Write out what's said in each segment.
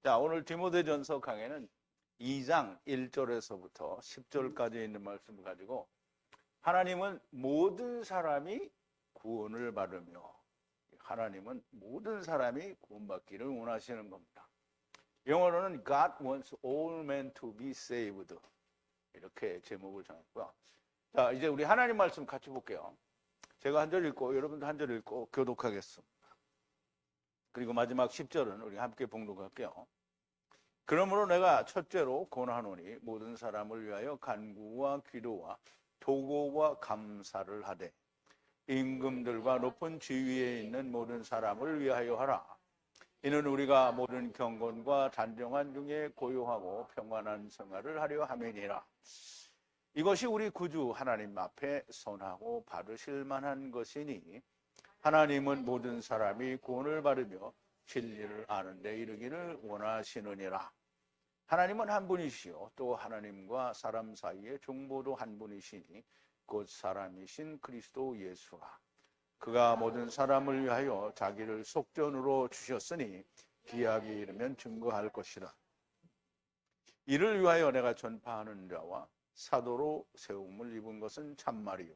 자, 오늘 디모데전서 강해는 2장 1절에서부터 10절까지 있는 말씀을 가지고 하나님은 모든 사람이 구원을 받으며 하나님은 모든 사람이 구원받기를 원하시는 겁니다. 영어로는 God wants all men to be saved 이렇게 제목을 정했고요. 자, 이제 우리 하나님 말씀 같이 볼게요. 제가 한 절 읽고 여러분도 한 절 읽고 교독하겠습니다. 그리고 마지막 10절은 우리 함께 봉독할게요. 그러므로 내가 첫째로 권하노니 모든 사람을 위하여 간구와 기도와 도고와 감사를 하되 임금들과 높은 지위에 있는 모든 사람을 위하여 하라. 이는 우리가 모든 경건과 단정한 중에 고요하고 평안한 생활을 하려 함이니라. 이것이 우리 구주 하나님 앞에 선하고 받으실 만한 것이니 하나님은 모든 사람이 구원을 받으며 진리를 아는 데 이르기를 원하시느니라. 하나님은 한 분이시요 또 하나님과 사람 사이의 중보도 한 분이시니 곧 사람이신 그리스도 예수라. 그가 모든 사람을 위하여 자기를 속전으로 주셨으니 기약이 이르면 증거할 것이라. 이를 위하여 내가 전파하는 자와 사도로 세움을 입은 것은 참말이요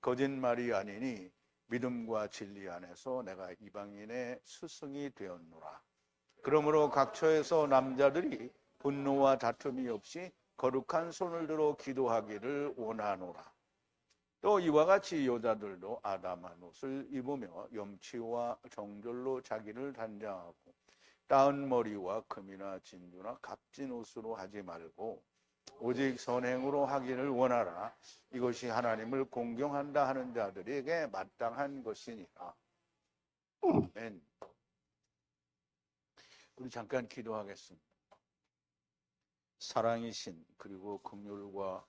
거짓말이 아니니 믿음과 진리 안에서 내가 이방인의 스승이 되었노라. 그러므로 각처에서 남자들이 분노와 다툼이 없이 거룩한 손을 들어 기도하기를 원하노라. 또 이와 같이 여자들도 아담한 옷을 입으며 염치와 정절로 자기를 단장하고 따은 머리와 금이나 진주나 값진 옷으로 하지 말고 오직 선행으로 하기를 원하라. 이것이 하나님을 공경한다 하는 자들에게 마땅한 것이니라. 아멘. 우리 잠깐 기도하겠습니다. 사랑이신 그리고 긍휼과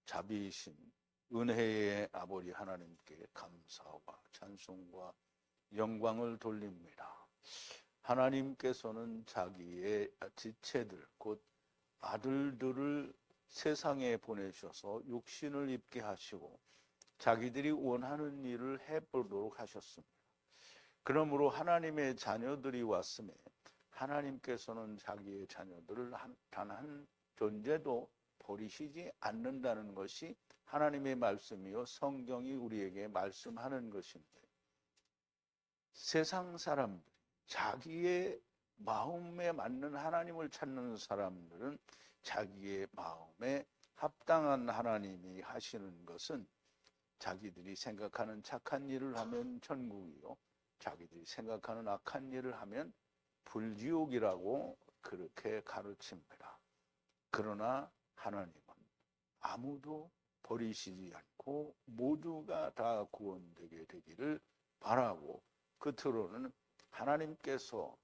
자비이신 은혜의 아버지 하나님께 감사와 찬송과 영광을 돌립니다. 하나님께서는 자기의 지체들 곧 아들들을 세상에 보내셔서 육신을 입게 하시고 자기들이 원하는 일을 해보도록 하셨습니다. 그러므로 하나님의 자녀들이 왔음에 하나님께서는 자기의 자녀들을 단 한 존재도 버리시지 않는다는 것이 하나님의 말씀이요 성경이 우리에게 말씀하는 것인데, 세상 사람들, 자기의 마음에 맞는 하나님을 찾는 사람들은 자기의 마음에 합당한 하나님이 하시는 것은 자기들이 생각하는 착한 일을 하면 천국이요 자기들이 생각하는 악한 일을 하면 불지옥이라고 그렇게 가르칩니다. 그러나 하나님은 아무도 버리시지 않고 모두가 다 구원되게 되기를 바라고 끝으로는 하나님께서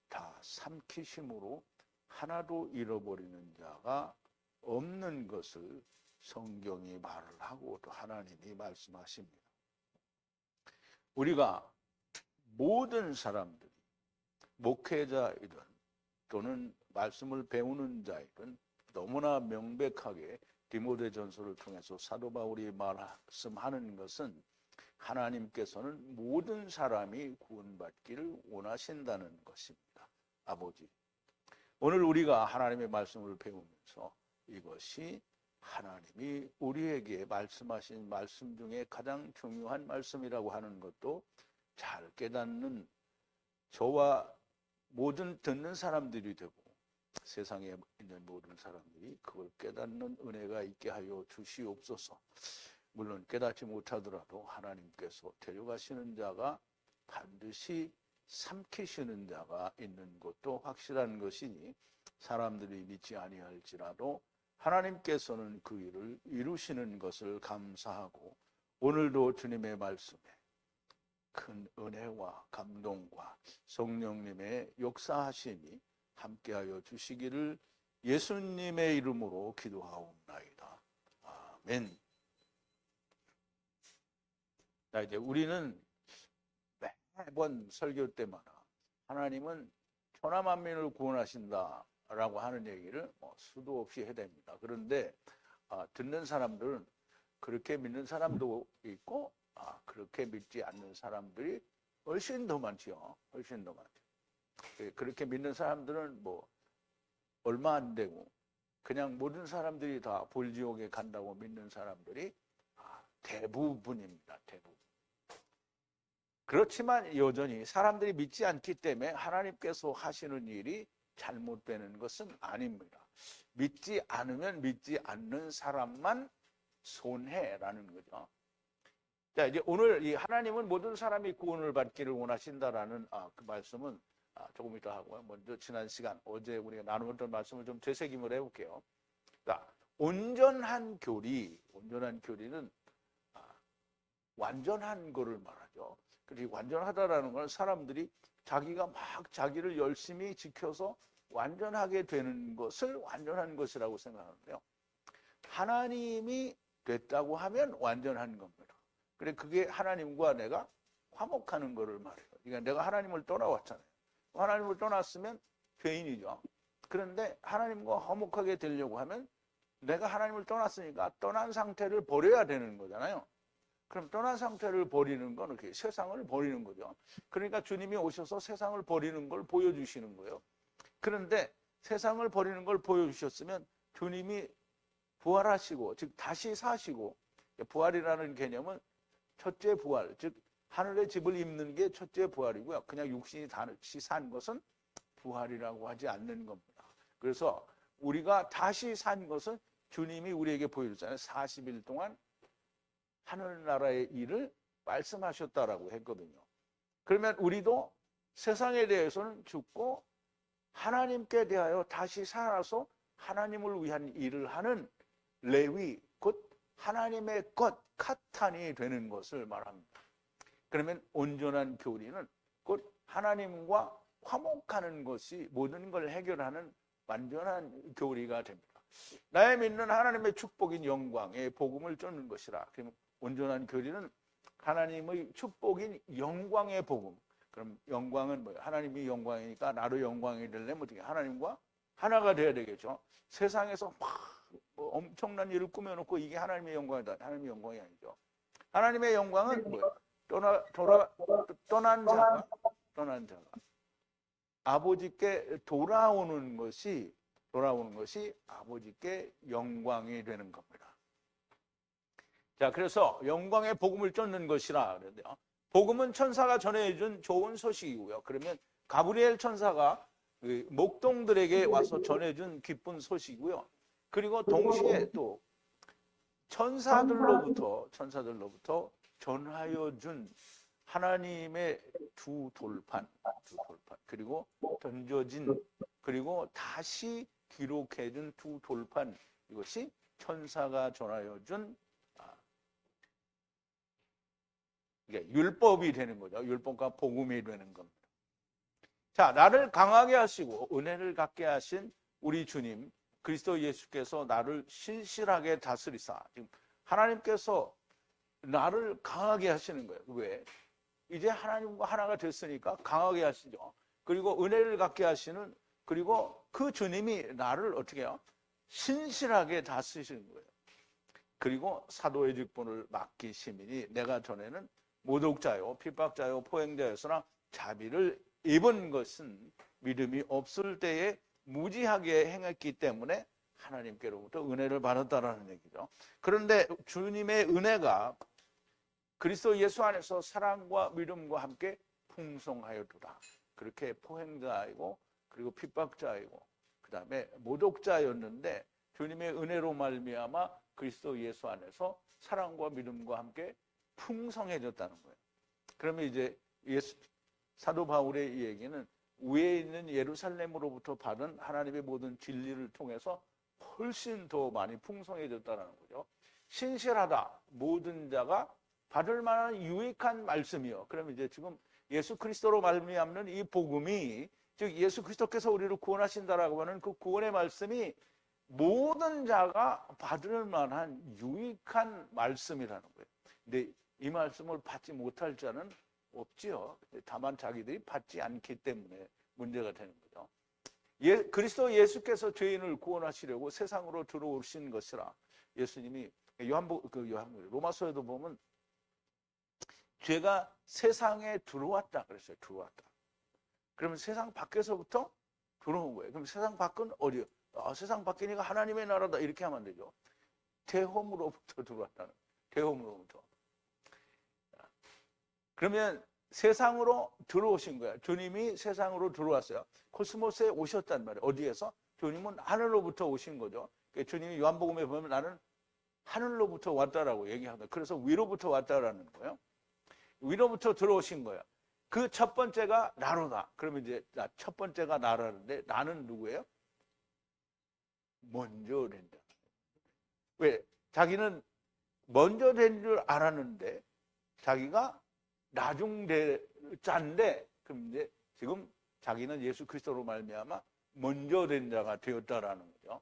다 삼키심으로 하나도 잃어버리는 자가 없는 것을 성경이 말을 하고 또 하나님이 말씀하십니다. 우리가 모든 사람들이 목회자이든 또는 말씀을 배우는 자이든 너무나 명백하게 디모데전서를 통해서 사도 바울이 말씀하는 것은 하나님께서는 모든 사람이 구원받기를 원하신다는 것입니다. 아버지, 오늘 우리가 하나님의 말씀을 배우면서 이것이 하나님이 우리에게 말씀하신 말씀 중에 가장 중요한 말씀이라고 하는 것도 잘 깨닫는 저와 모든 듣는 사람들이 되고 세상에 있는 모든 사람들이 그걸 깨닫는 은혜가 있게 하여 주시옵소서. 물론 깨닫지 못하더라도 하나님께서 데려가시는 자가 반드시 삼키시는 자가 있는 것도 확실한 것이니 사람들이 믿지 아니할지라도 하나님께서는 그 일을 이루시는 것을 감사하고 오늘도 주님의 말씀에 큰 은혜와 감동과 성령님의 역사하심이 함께하여 주시기를 예수님의 이름으로 기도하옵나이다. 아멘. 자, 이제 우리는 매번 설교 때마다 하나님은 천하 만민을 구원하신다라고 하는 얘기를 수도 없이 해야 됩니다. 그런데 듣는 사람들은 그렇게 믿는 사람도 있고 그렇게 믿지 않는 사람들이 훨씬 더 많지요. 훨씬 더 많죠. 그렇게 믿는 사람들은 얼마 안 되고 그냥 모든 사람들이 다 볼지옥에 간다고 믿는 사람들이 대부분입니다. 대부분. 그렇지만 여전히 사람들이 믿지 않기 때문에 하나님께서 하시는 일이 잘못되는 것은 아닙니다. 믿지 않으면 믿지 않는 사람만 손해라는 거죠. 자, 이제 오늘 이 하나님은 모든 사람이 구원을 받기를 원하신다라는 그 말씀은 조금 이따 하고요. 먼저 지난 시간 어제 우리가 나누었던 말씀을 좀 되새김을 해볼게요. 자, 온전한 교리는 완전한 거를 말하죠. 그리고 완전하다라는 건 사람들이 자기가 막 자기를 열심히 지켜서 완전하게 되는 것을 완전한 것이라고 생각하는데요. 하나님이 됐다고 하면 완전한 겁니다. 그래, 그게 하나님과 내가 화목하는 것을 말해요. 그러니까 내가 하나님을 떠나왔잖아요. 하나님을 떠났으면 죄인이죠. 그런데 하나님과 화목하게 되려고 하면 내가 하나님을 떠났으니까 떠난 상태를 버려야 되는 거잖아요. 그럼 떠난 상태를 버리는 건 이렇게 세상을 버리는 거죠. 그러니까 주님이 오셔서 세상을 버리는 걸 보여주시는 거예요. 그런데 세상을 버리는 걸 보여주셨으면 주님이 부활하시고, 즉 다시 사시고, 부활이라는 개념은 첫째 부활, 즉 하늘의 집을 입는 게 첫째 부활이고요. 그냥 육신이 다시 산 것은 부활이라고 하지 않는 겁니다. 그래서 우리가 다시 산 것은 주님이 우리에게 보여줬잖아요. 40일 동안 하늘나라의 일을 말씀하셨다라고 했거든요. 그러면 우리도 세상에 대해서는 죽고 하나님께 대하여 다시 살아서 하나님을 위한 일을 하는 레위, 곧 하나님의 것, 카탄이 되는 것을 말합니다. 그러면 온전한 교리는 곧 하나님과 화목하는 것이 모든 걸 해결하는 완전한 교리가 됩니다. 나의 믿는 하나님의 축복인 영광의 복음을 쫓는 것이라. 그럼 온전한 교리는 하나님의 축복인 영광의 복음. 그럼 영광은 뭐예요? 하나님이 영광이니까 나도 영광이 되려면 어떻게 하나님과 하나가 돼야 되겠죠. 세상에서 막 엄청난 일을 꾸며놓고 이게 하나님의 영광이다. 하나님의 영광이 아니죠. 하나님의 영광은 뭐예요? 떠난 자가 아버지께 돌아오는 것이 아버지께 영광이 되는 겁니다. 자, 그래서 영광의 복음을 쫓는 것이라 그러는데요. 복음은 천사가 전해준 좋은 소식이고요. 그러면 가브리엘 천사가 목동들에게 와서 전해준 기쁜 소식이고요. 그리고 동시에 또 천사들로부터 전하여 준 하나님의 두 돌판, 그리고 던져진, 그리고 다시 기록해 준 두 돌판, 이것이 천사가 전하여 준 이게 율법이 되는 거죠. 율법과 복음이 되는 겁니다. 자, 나를 강하게 하시고 은혜를 갖게 하신 우리 주님 그리스도 예수께서 나를 신실하게 다스리사. 지금 하나님께서 나를 강하게 하시는 거예요. 왜? 이제 하나님과 하나가 됐으니까 강하게 하시죠. 그리고 은혜를 갖게 하시는, 그리고 그 주님이 나를 어떻게 해요? 신실하게 다스리시는 거예요. 그리고 사도의 직분을 맡기심이니 내가 전에는 모독자요, 핍박자요, 포행자였으나 자비를 입은 것은 믿음이 없을 때에 무지하게 행했기 때문에 하나님께로부터 은혜를 받았다라는 얘기죠. 그런데 주님의 은혜가 그리스도 예수 안에서 사랑과 믿음과 함께 풍성하여도다. 그렇게 포행자이고 그리고 핍박자이고 그 다음에 모독자였는데 주님의 은혜로 말미암아 그리스도 예수 안에서 사랑과 믿음과 함께 풍성해졌다는 거예요. 그러면 이제 사도 바울의 이 얘기는 위에 있는 예루살렘으로부터 받은 하나님의 모든 진리를 통해서 훨씬 더 많이 풍성해졌다는 거죠. 신실하다, 모든 자가 받을 만한 유익한 말씀이요. 그러면 이제 지금 예수 그리스도로 말미암는 이 복음이, 즉 예수 그리스도께서 우리를 구원하신다라고 하는 그 구원의 말씀이 모든 자가 받을 만한 유익한 말씀이라는 거예요. 근데 이 말씀을 받지 못할 자는 없지요. 다만 자기들이 받지 않기 때문에 문제가 되는 거죠. 그리스도 예수께서 죄인을 구원하시려고 세상으로 들어오신 것이라. 예수님이 로마서에도 보면 죄가 세상에 들어왔다 그랬어요. 들어왔다. 그러면 세상 밖에서부터 들어온 거예요. 그럼 세상 밖은 어디요? 세상 밖이니까 하나님의 나라다 이렇게 하면 안 되죠. 대홈으로부터 들어왔다는, 대홈으로부터. 그러면 세상으로 들어오신 거야. 주님이 세상으로 들어왔어요. 코스모스에 오셨단 말이에요. 어디에서? 주님은 하늘로부터 오신 거죠. 그러니까 주님이 요한복음에 보면 나는 하늘로부터 왔다라고 얘기합니다. 그래서 위로부터 왔다라는 거예요. 위로부터 들어오신 거예요. 그 첫 번째가 나로다. 그러면 이제 첫 번째가 나라는데 나는 누구예요? 먼저 된다. 왜? 자기는 먼저 된 줄 알았는데 자기가 나중자인데 그럼 이제 지금 자기는 예수 그리스도로 말미암아 먼저 된 자가 되었다라는 거죠.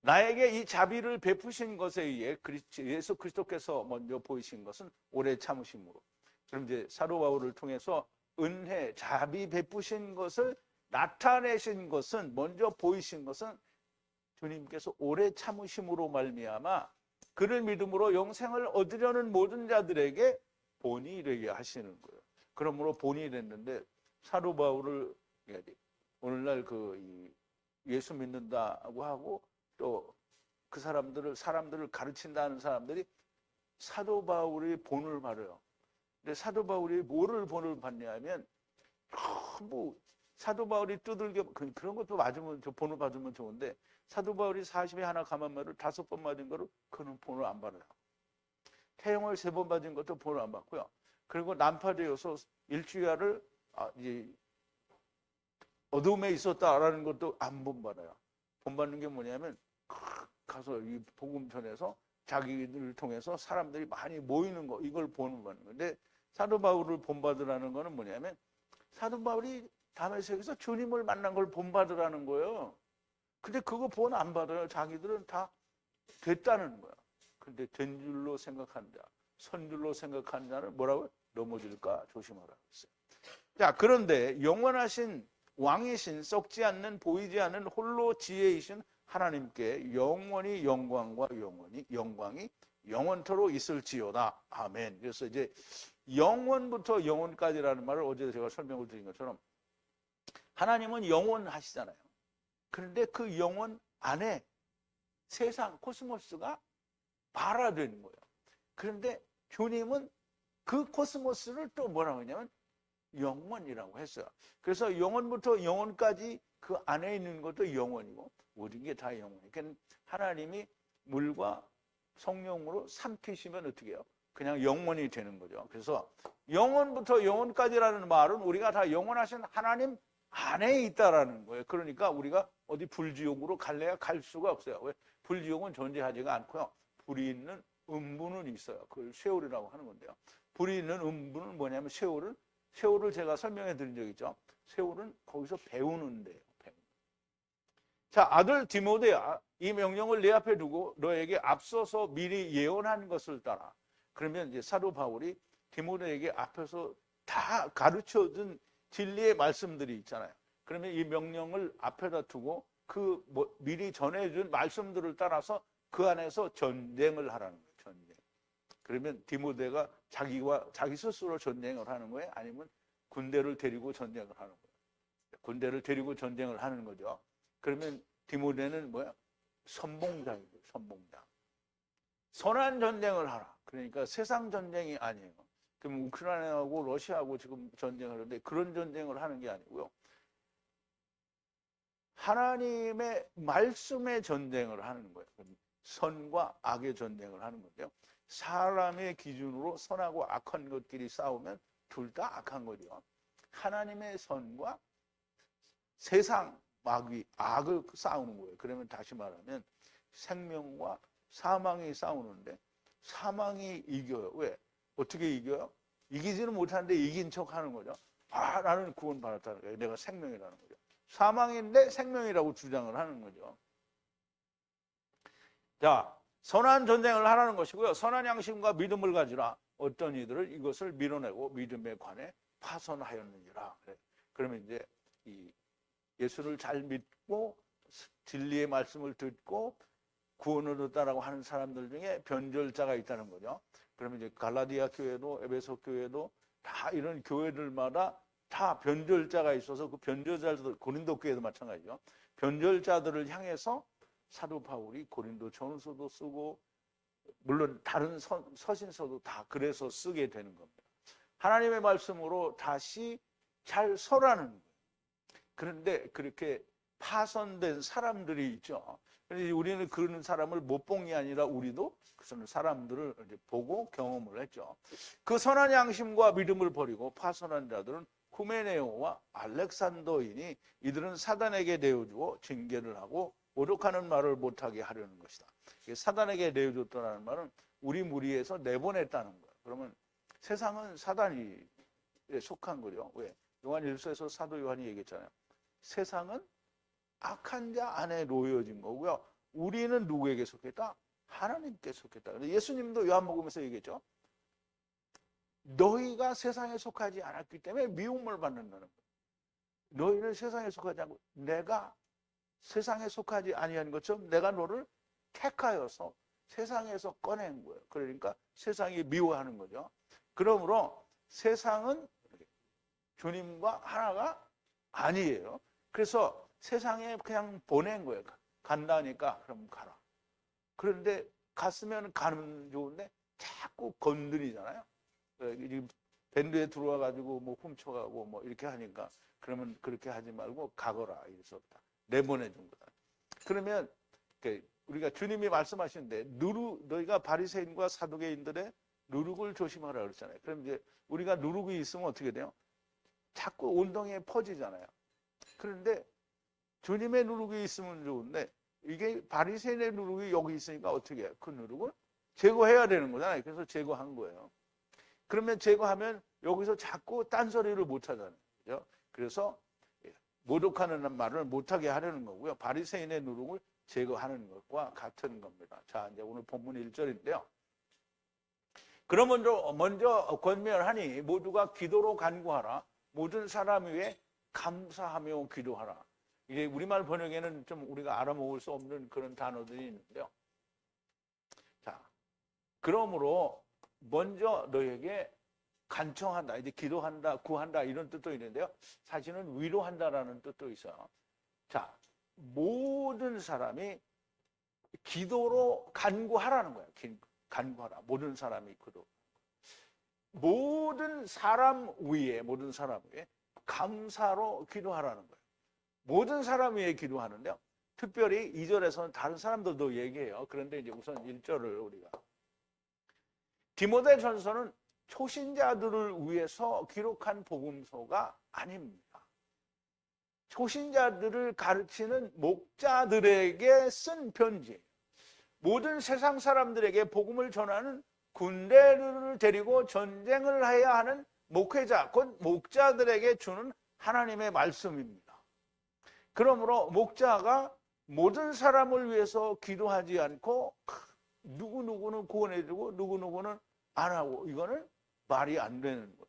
나에게 이 자비를 베푸신 것에 의해 예수 그리스도께서 먼저 보이신 것은 오래 참으심으로. 그럼 이제 사도 바울을 통해서 은혜, 자비 베푸신 것을 나타내신 것은, 먼저 보이신 것은 주님께서 오래 참으심으로 말미암아 그를 믿음으로 영생을 얻으려는 모든 자들에게 본이 되게 하시는 거예요. 그러므로 본이 됐는데 사도 바울을 오늘날 예수 믿는다고 하고 또 그 사람들을 가르친다는 사람들이 사도 바울이 본을 받아요. 근데 사도 바울이 뭐를 본을 받냐면 사도 바울이 두들겨 그런 것도 맞으면 본을 받으면 좋은데 사도 바울이 40에 하나 감한말을 5번 맞은 거를 그는 본을 안 받아요. 태형을 3번 맞은 것도 본을 안 받고요. 그리고 난파되어서 일주일을 어둠에 있었다라는 것도 안 본받아요. 본받는 게 뭐냐면 가서 이 복음 전해서 자기들을 통해서 사람들이 많이 모이는 거, 이걸 본받는 건데 사도 바울을 본받으라는 거는 뭐냐면 사도 바울이 다메섹에서 주님을 만난 걸 본받으라는 거예요. 근데 그거 본 안 받아요. 자기들은 다 됐다는 거야. 근데 된 줄로 생각한 자, 선 줄로 생각한 자는 뭐라고요? 넘어질까 조심하라 했어요. 자, 그런데 영원하신 왕이신 썩지 않는 보이지 않는 홀로 지혜이신 하나님께 영원히 영광이 영원토록 있을지어다. 아멘. 그래서 이제 영원부터 영원까지라는 말을 어제 제가 설명을 드린 것처럼 하나님은 영원하시잖아요. 그런데 그 영원 안에 세상 코스모스가 발화되는 거예요. 그런데 주님은 그 코스모스를 또 뭐라고 하냐면 영원이라고 했어요. 그래서 영원부터 영원까지 그 안에 있는 것도 영원이고 모든 게 다 영원이에요. 그러니까 하나님이 물과 성령으로 삼키시면 어떻게 해요? 그냥 영원이 되는 거죠. 그래서 영원부터 영원까지라는 말은 우리가 다 영원하신 하나님 안에 있다라는 거예요. 그러니까 우리가 어디 불지옥으로 갈래야 갈 수가 없어요. 왜? 불지옥은 존재하지가 않고요. 불이 있는 음부는 있어요. 그걸 세월이라고 하는 건데요. 불이 있는 음부는 뭐냐면 세월을 제가 설명해 드린 적 있죠. 세월은 거기서 배우는 데요. 자, 아들 디모데야, 이 명령을 내 앞에 두고 너에게 앞서서 미리 예언한 것을 따라. 그러면 이제 사도 바울이 디모데에게 앞에서 다 가르쳐준 진리의 말씀들이 있잖아요. 그러면 이 명령을 앞에다 두고 미리 전해준 말씀들을 따라서 그 안에서 전쟁을 하라는 거예요. 전쟁. 그러면 디모데가 자기 스스로 전쟁을 하는 거예요? 아니면 군대를 데리고 전쟁을 하는 거예요? 군대를 데리고 전쟁을 하는 거죠. 그러면 디모데는 뭐야? 선봉장이죠. 선봉장. 선한 전쟁을 하라. 그러니까 세상 전쟁이 아니에요. 그럼 우크라이나하고 러시아하고 지금 전쟁을 하는데 그런 전쟁을 하는 게 아니고요. 하나님의 말씀의 전쟁을 하는 거예요. 선과 악의 전쟁을 하는 건데요. 사람의 기준으로 선하고 악한 것끼리 싸우면 둘 다 악한 거죠. 하나님의 선과 세상 악을 싸우는 거예요. 그러면 다시 말하면 생명과 사망이 싸우는데 사망이 이겨요. 왜? 어떻게 이겨요? 이기지는 못하는데 이긴 척 하는 거죠. 나는 구원받았다는 거예요. 내가 생명이라는 거죠. 사망인데 생명이라고 주장을 하는 거죠. 자, 선한 전쟁을 하라는 것이고요. 선한 양심과 믿음을 가지라. 어떤 이들을 이것을 밀어내고 믿음에 관해 파선하였느니라. 그러면 이제 예수를 잘 믿고 진리의 말씀을 듣고 구원을 얻었다라고 하는 사람들 중에 변절자가 있다는 거죠. 그러면 이제 갈라디아 교회도 에베소 교회도 다 이런 교회들마다 다 변절자가 있어서 그 변절자들, 고린도 교회도 마찬가지죠. 변절자들을 향해서 사도 바울이 고린도 전서도 쓰고 물론 다른 서신서도 다 그래서 쓰게 되는 겁니다. 하나님의 말씀으로 다시 잘 서라는 거예요. 그런데 그렇게 파손된 사람들이 있죠. 우리는 그런 사람을 못 본 게 아니라 우리도 그 사람들을 이제 보고 경험을 했죠. 그 선한 양심과 믿음을 버리고 파손한 자들은 후메네오와 알렉산더이니 이들은 사단에게 내어주어 징계를 하고 모독하는 말을 못하게 하려는 것이다. 사단에게 내어줬다는 말은 우리 무리에서 내보냈다는 거예요. 그러면 세상은 사단이 속한 거죠. 왜? 요한 1서에서 사도 요한이 얘기했잖아요. 세상은 악한 자 안에 놓여진 거고요. 우리는 누구에게 속했다? 하나님께 속했다. 근데 예수님도 요한복음에서 얘기했죠. 너희가 세상에 속하지 않았기 때문에 미움을 받는다는 거예요. 너희는 세상에 속하지 않고 내가 세상에 속하지 아니한 것처럼 내가 너를 택하여서 세상에서 꺼낸 거예요. 그러니까 세상이 미워하는 거죠. 그러므로 세상은 주님과 하나가 아니에요. 그래서 세상에 그냥 보낸 거예요. 간다니까 그럼 가라. 그런데 갔으면 가는 좋은데 자꾸 건드리잖아요. 밴드에 들어와 가지고 뭐 훔쳐가고 뭐 이렇게 하니까 그러면 그렇게 하지 말고 가거라 이래서 내보내 준 거다. 그러면 우리가 주님이 말씀하시는데 너희가 바리새인과 사두개인들의 누룩을 조심하라 그랬잖아요. 그럼 이제 우리가 누룩이 있으면 어떻게 돼요? 자꾸 온동에 퍼지잖아요. 그런데 주님의 누룩이 있으면 좋은데 이게 바리새인의 누룩이 여기 있으니까 어떻게 해요? 그 누룩을 제거해야 되는 거잖아요. 그래서 제거한 거예요. 그러면 제거하면 여기서 자꾸 딴소리를 못 하잖아요. 그죠? 그래서 모독하는 말을 못하게 하려는 거고요. 바리새인의 누룩을 제거하는 것과 같은 겁니다. 자, 이제 오늘 본문 1절인데요. 그러면 먼저 권면하니 모두가 기도로 간구하라. 모든 사람 위에 감사하며 기도하라. 이게 우리말 번역에는 좀 우리가 알아먹을 수 없는 그런 단어들이 있는데요. 자, 그러므로 먼저 너에게 간청한다, 이제 기도한다, 구한다 이런 뜻도 있는데요. 사실은 위로한다라는 뜻도 있어요. 자, 모든 사람이 기도로 간구하라는 거예요. 간구하라. 모든 사람이 기도. 모든 사람 위에 감사로 기도하라는 거예요. 모든 사람 위에 기도하는데요. 특별히 2절에서는 다른 사람들도 얘기해요. 그런데 이제 우선 1절을 우리가 디모데전서는 초신자들을 위해서 기록한 복음서가 아닙니다. 초신자들을 가르치는 목자들에게 쓴 편지예요. 모든 세상 사람들에게 복음을 전하는 군대를 데리고 전쟁을 해야 하는 목회자, 곧 목자들에게 주는 하나님의 말씀입니다. 그러므로 목자가 모든 사람을 위해서 기도하지 않고 누구누구는 구원해주고 누구누구는 안 하고 이거는 말이 안 되는 거예요.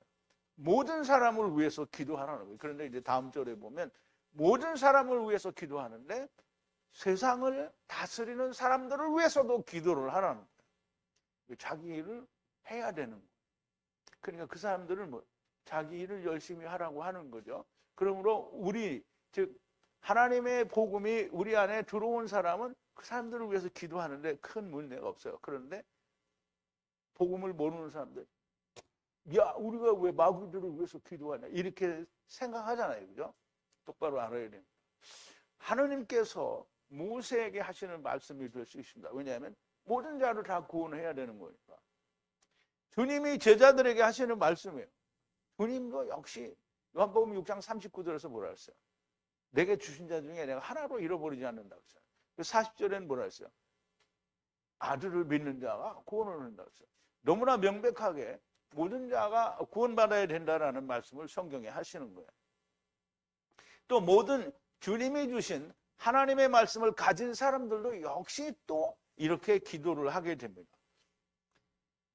모든 사람을 위해서 기도하라는 거예요. 그런데 이제 다음 절에 보면 모든 사람을 위해서 기도하는데 세상을 다스리는 사람들을 위해서도 기도를 하라는 거예요. 자기 일을 해야 되는 거예요. 그러니까 그 사람들은 자기 일을 열심히 하라고 하는 거죠. 그러므로 우리 즉 하나님의 복음이 우리 안에 들어온 사람은 그 사람들을 위해서 기도하는데 큰 문제가 없어요. 그런데 복음을 모르는 사람들, 야, 우리가 왜 마귀들을 위해서 기도하냐 이렇게 생각하잖아요. 그죠? 똑바로 알아야 됩니다. 하느님께서 모세에게 하시는 말씀이 될 수 있습니다. 왜냐하면 모든 자를 다 구원해야 되는 거니까. 주님이 제자들에게 하시는 말씀이에요. 주님도 역시 요한복음 6장 39절에서 뭐라 했어요? 내게 주신 자 중에 내가 하나도 잃어버리지 않는다고 했어요. 40절에는 뭐라 했어요? 아들을 믿는 자가 구원을 얻는다고 했어요. 너무나 명백하게 모든 자가 구원받아야 된다는 말씀을 성경에 하시는 거예요. 또 모든 주님이 주신 하나님의 말씀을 가진 사람들도 역시 또 이렇게 기도를 하게 됩니다.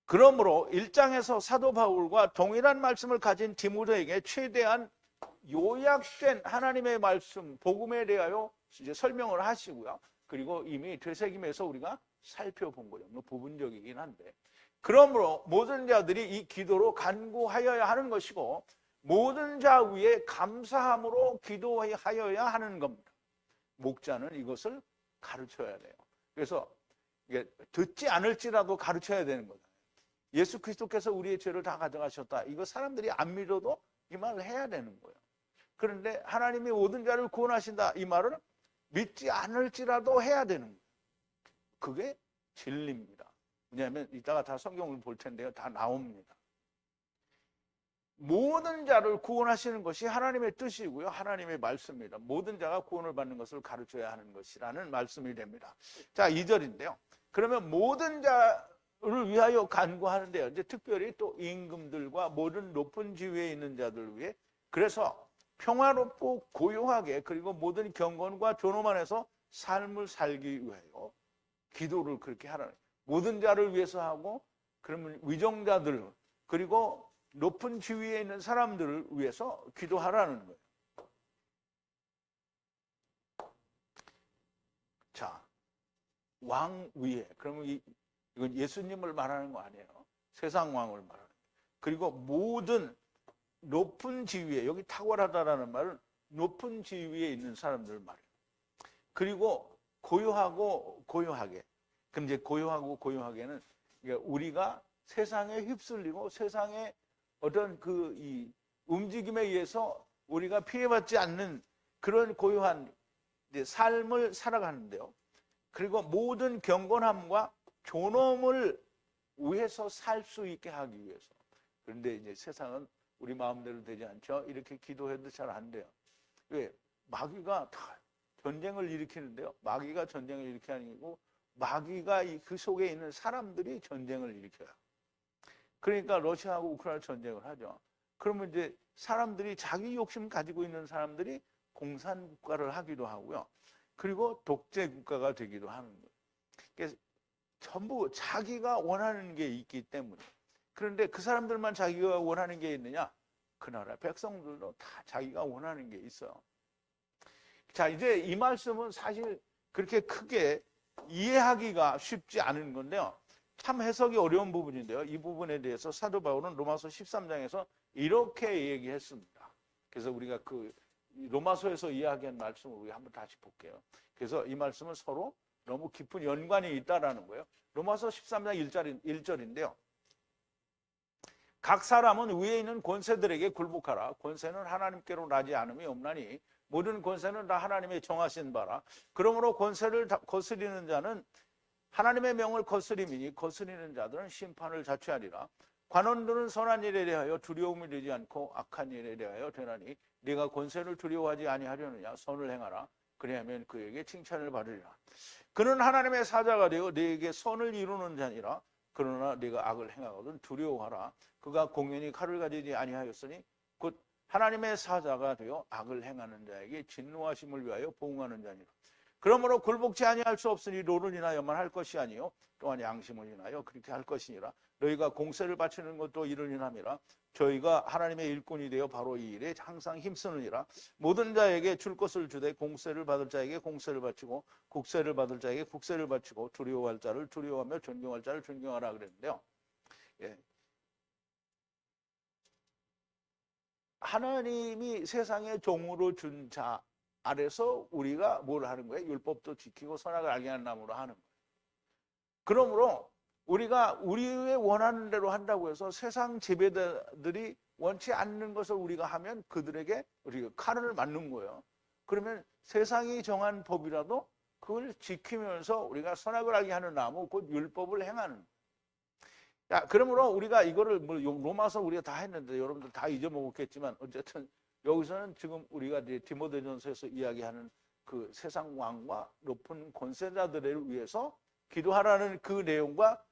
그러므로 1장에서 사도 바울과 동일한 말씀을 가진 디모데에게 최대한 요약된 하나님의 말씀, 복음에 대하여 이제 설명을 하시고요. 그리고 이미 되새김에서 우리가 살펴본 거죠. 부분적이긴 한데. 그러므로 모든 자들이 이 기도로 간구하여야 하는 것이고 모든 자 위에 감사함으로 기도하여야 하는 겁니다. 목자는 이것을 가르쳐야 돼요. 그래서 이게 듣지 않을지라도 가르쳐야 되는 거잖아요. 예수 그리스도께서 우리의 죄를 다 가져가셨다. 이거 사람들이 안 믿어도 이 말을 해야 되는 거예요. 그런데 하나님이 모든 자를 구원하신다. 이 말을 믿지 않을지라도 해야 되는 거예요. 그게 진리입니다. 왜냐하면 이따가 다 성경을 볼 텐데요. 다 나옵니다. 모든 자를 구원하시는 것이 하나님의 뜻이고요. 하나님의 말씀입니다. 모든 자가 구원을 받는 것을 가르쳐야 하는 것이라는 말씀이 됩니다. 자, 2절인데요. 그러면 모든 자를 위하여 간구하는데요. 이제 특별히 또 임금들과 모든 높은 지위에 있는 자들을 위해, 그래서 평화롭고 고요하게, 그리고 모든 경건과 존엄 안에서 삶을 살기 위하여 기도를 그렇게 하라는, 모든 자를 위해서 하고, 그러면 위정자들, 그리고 높은 지위에 있는 사람들을 위해서 기도하라는 거예요. 자, 왕 위에, 그러면 이건 예수님을 말하는 거 아니에요. 세상 왕을 말하는 거예요. 그리고 모든 높은 지위에, 여기 탁월하다라는 말은 높은 지위에 있는 사람들 말이에요. 그리고 고요하고 고요하게. 그럼 이제 고요하고 고요하게는 우리가 세상에 휩쓸리고 세상에 어떤 이 움직임에 의해서 우리가 피해받지 않는 그런 고요한 삶을 살아가는데요. 그리고 모든 경건함과 존엄을 위해서 살 수 있게 하기 위해서. 그런데 이제 세상은 우리 마음대로 되지 않죠. 이렇게 기도해도 잘 안 돼요. 왜? 마귀가 다 전쟁을 일으키는데요. 마귀가 전쟁을 일으키는 게 아니고 마귀가 그 속에 있는 사람들이 전쟁을 일으켜요. 그러니까 러시아하고 우크라이나 전쟁을 하죠. 그러면 이제 사람들이 자기 욕심 가지고 있는 사람들이 공산국가를 하기도 하고요. 그리고 독재국가가 되기도 하는 거예요. 그래서 전부 자기가 원하는 게 있기 때문에. 그런데 그 사람들만 자기가 원하는 게 있느냐? 그 나라 백성들도 다 자기가 원하는 게 있어요. 자, 이제 이 말씀은 사실 그렇게 크게 이해하기가 쉽지 않은 건데요. 참 해석이 어려운 부분인데요. 이 부분에 대해서 사도 바울은 로마서 13장에서 이렇게 얘기했습니다. 그래서 우리가 그 로마서에서 이야기한 말씀을 우리 한번 다시 볼게요. 그래서 이 말씀은 서로 너무 깊은 연관이 있다라는 거예요. 로마서 13장 1절인데요. 각 사람은 위에 있는 권세들에게 굴복하라. 권세는 하나님께로 나지 않음이 없나니 모든 권세는 다 하나님의 정하신 바라. 그러므로 권세를 거스리는 자는 하나님의 명을 거스림이니 거스리는 자들은 심판을 자취하리라. 관원들은 선한 일에 대하여 두려움이 되지 않고 악한 일에 대하여 되나니 네가 권세를 두려워하지 아니하려느냐. 선을 행하라. 그리하면 그에게 칭찬을 받으리라. 그는 하나님의 사자가 되어 네게 선을 이루는 자니라. 그러나 네가 악을 행하거든 두려워하라. 그가 공연히 칼을 가지지 아니하였으니 곧 하나님의 사자가 되어 악을 행하는 자에게 진노하심을 위하여 보응하는 자니라. 그러므로 굴복치 아니할 수 없으니 노를 인하여만 할 것이 아니요 또한 양심을 인하여 그렇게 할 것이니라. 너희가 공세를 바치는 것도 이를 인함이라. 저희가 하나님의 일꾼이 되어 바로 이 일에 항상 힘쓰느니라. 모든 자에게 줄 것을 주되 공세를 받을 자에게 공세를 바치고 국세를 받을 자에게 국세를 바치고 두려워할 자를 두려워하며 존경할 자를 존경하라 그랬는데요. 예. 하나님이 세상에 종으로 준 자 아래서 우리가 뭘 하는 거예요? 율법도 지키고 선악을 알게 하는 나무로 하는 거예요. 그러므로 우리가 우리의 원하는 대로 한다고 해서 세상 지배자들이 원치 않는 것을 우리가 하면 그들에게 우리가 칼을 맞는 거예요. 그러면 세상이 정한 법이라도 그걸 지키면서 우리가 선악을 알게 하는 나무, 곧 율법을 행하는 거예요. 자, 그러므로 우리가 이거를 뭐 로마서 우리가 다 했는데 여러분들 다 잊어먹었겠지만 어쨌든 여기서는 지금 우리가 이제 디모데전서에서 이야기하는 그 세상 왕과 높은 권세자들을 위해서 기도하라는 그 내용과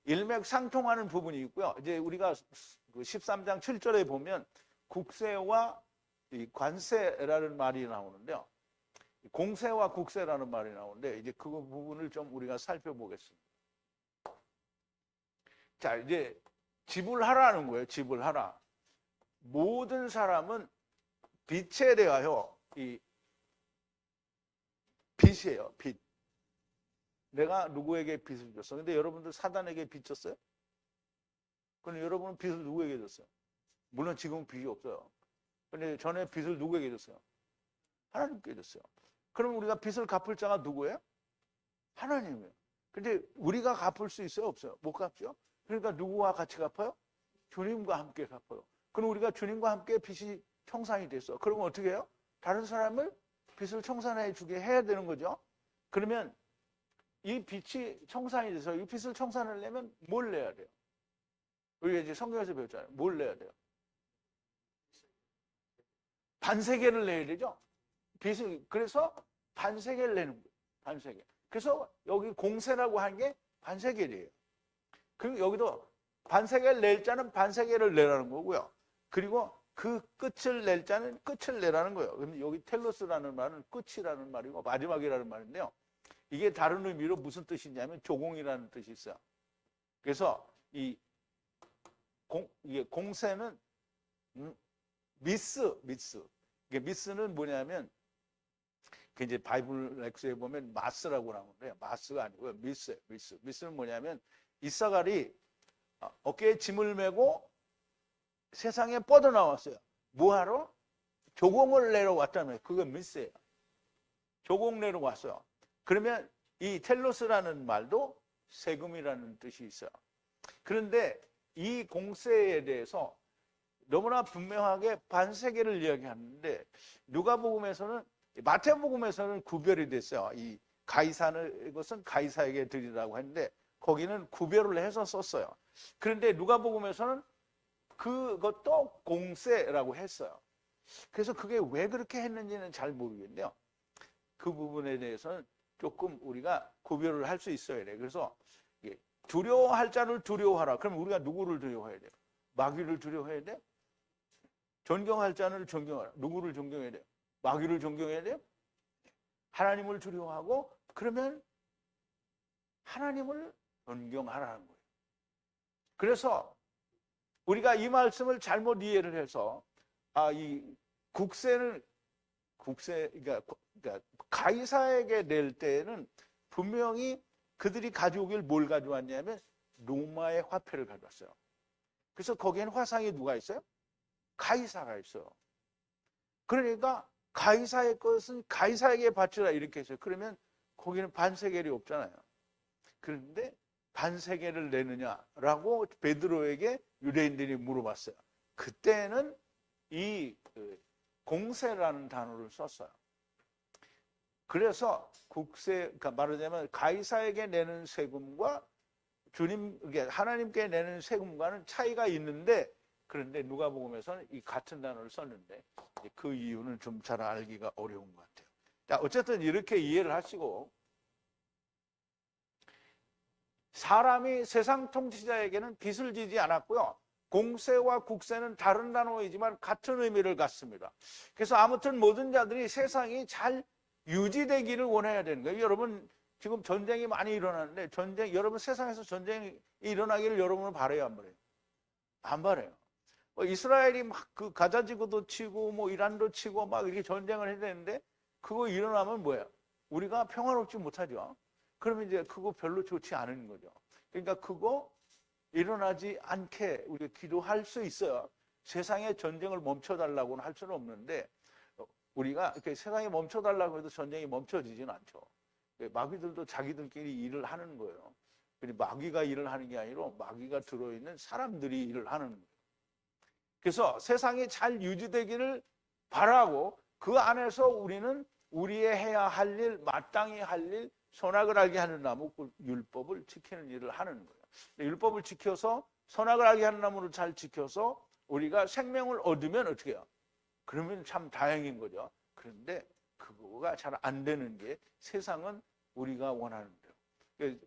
일맥상통하는 부분이 있고요. 이제 우리가 13장 7절에 보면 국세와 이 관세라는 말이 나오는데요. 공세와 국세라는 말이 나오는데 이제 그 부분을 좀 우리가 살펴보겠습니다. 자, 이제 지불하라는 거예요. 지불하라. 모든 사람은 빚에 대하여 이 빚이에요. 빚. 내가 누구에게 빚을 줬어? 근데 여러분들 사단에게 빚 줬어요? 그럼 여러분은 빚을 누구에게 줬어요? 물론 지금은 빚이 없어요. 근데 전에 빚을 누구에게 줬어요? 하나님께 줬어요. 그럼 우리가 빚을 갚을 자가 누구예요? 하나님이에요. 근데 우리가 갚을 수 있어요? 없어요? 못 갚죠? 그러니까 누구와 같이 갚아요? 주님과 함께 갚아요. 그럼 우리가 주님과 함께 빚이 청산이 됐어. 그러면 어떻게 해요? 다른 사람을 빚을 청산해 주게 해야 되는 거죠. 그러면 이 빚이 청산이 돼서 이 빚을 청산하려면 뭘 내야 돼요? 우리가 이제 성경에서 배웠잖아요. 뭘 내야 돼요? 반세계를 내야 되죠. 빚을, 그래서 반세계를 내는 거예요. 반세계. 그래서 여기 공세라고 한 게 반세계예요. 그리고 여기도 반세계를 낼 자는 반세계를 내라는 거고요. 그리고 그 끝을 낼 자는 끝을 내라는 거예요. 근데 여기 텔로스라는 말은 끝이라는 말이고 마지막이라는 말인데요. 이게 다른 의미로 무슨 뜻이냐면 조공이라는 뜻이 있어요. 그래서 이게 공세는 미스. 이게 미스는 뭐냐면 그 이제 바이블 렉스에 보면 마스라고 나오는데요. 마스가 아니고요. 미스. 미스는 뭐냐면 이사갈이 어깨에 짐을 메고 세상에 뻗어나왔어요. 뭐하러? 조공을 내러 왔다면 그게 미스예요. 조공 내러 왔어요. 그러면 이 텔로스라는 말도 세금이라는 뜻이 있어요. 그런데 이 공세에 대해서 너무나 분명하게 반세계를 이야기하는데 누가복음에서는 마태복음에서는 구별이 됐어요. 이 가이사는 것은 가이사에게 드리라고 했는데 거기는 구별을 해서 썼어요. 그런데 누가복음에서는 그것도 공세라고 했어요. 그래서 그게 왜 그렇게 했는지는 잘 모르겠는데요. 그 부분에 대해서는 조금 우리가 구별을 할 수 있어야 돼요. 그래서 두려워할 자를 두려워하라. 그럼 우리가 누구를 두려워해야 돼요? 마귀를 두려워해야 돼요? 존경할 자를 존경하라. 누구를 존경해야 돼요? 마귀를 존경해야 돼요? 하나님을 두려워하고 그러면 하나님을 존경하라는 거예요. 그래서 우리가 이 말씀을 잘못 이해를 해서 이 그러니까 가이사에게 낼 때는 분명히 그들이 가져오길 뭘 가져왔냐면 로마의 화폐를 가져왔어요. 그래서 거기에는 화상이 누가 있어요? 가이사가 있어요. 그러니까 가이사의 것은 가이사에게 바치라 이렇게 했어요. 그러면 거기는 반세겔이 없잖아요. 그런데 반세겔을 내느냐라고 베드로에게 유대인들이 물어봤어요. 그때는 이 공세라는 단어를 썼어요. 그래서 그러니까 말하자면 가이사에게 내는 세금과 하나님께 내는 세금과는 차이가 있는데 그런데 누가복음에서는 이 같은 단어를 썼는데 그 이유는 좀 잘 알기가 어려운 것 같아요. 자, 어쨌든 이렇게 이해를 하시고 사람이 세상 통치자에게는 빚을 지지 않았고요. 공세와 국세는 다른 단어이지만 같은 의미를 갖습니다. 그래서 아무튼 모든 자들이 세상이 잘 유지되기를 원해야 되는 거예요. 여러분 지금 전쟁이 많이 일어나는데 여러분 세상에서 전쟁이 일어나기를 여러분은 바라요, 안 바라요? 안 바라요. 이스라엘이 막 그 가자지구도 치고 뭐 이란도 치고 막 이렇게 전쟁을 해야 되는데 그거 일어나면 뭐야? 우리가 평화롭지 못하죠. 그러면 이제 그거 별로 좋지 않은 거죠. 그러니까 그거 일어나지 않게 우리가 기도할 수 있어요. 세상의 전쟁을 멈춰달라고는 할 수는 없는데 우리가 이렇게 세상에 멈춰달라고 해도 전쟁이 멈춰지지는 않죠. 마귀들도 자기들끼리 일을 하는 거예요. 마귀가 일을 하는 게 아니라 마귀가 들어있는 사람들이 일을 하는 거예요. 그래서 세상이 잘 유지되기를 바라고 그 안에서 우리는 우리의 해야 할 일, 마땅히 할 일, 선악을 알게 하는 나무, 율법을 지키는 일을 하는 거예요. 율법을 지켜서 선악을 알게 하는 나무를 잘 지켜서 우리가 생명을 얻으면 어떻게 해요? 그러면 참 다행인 거죠. 그런데 그거가 잘 안 되는 게 세상은 우리가 원하는 대로.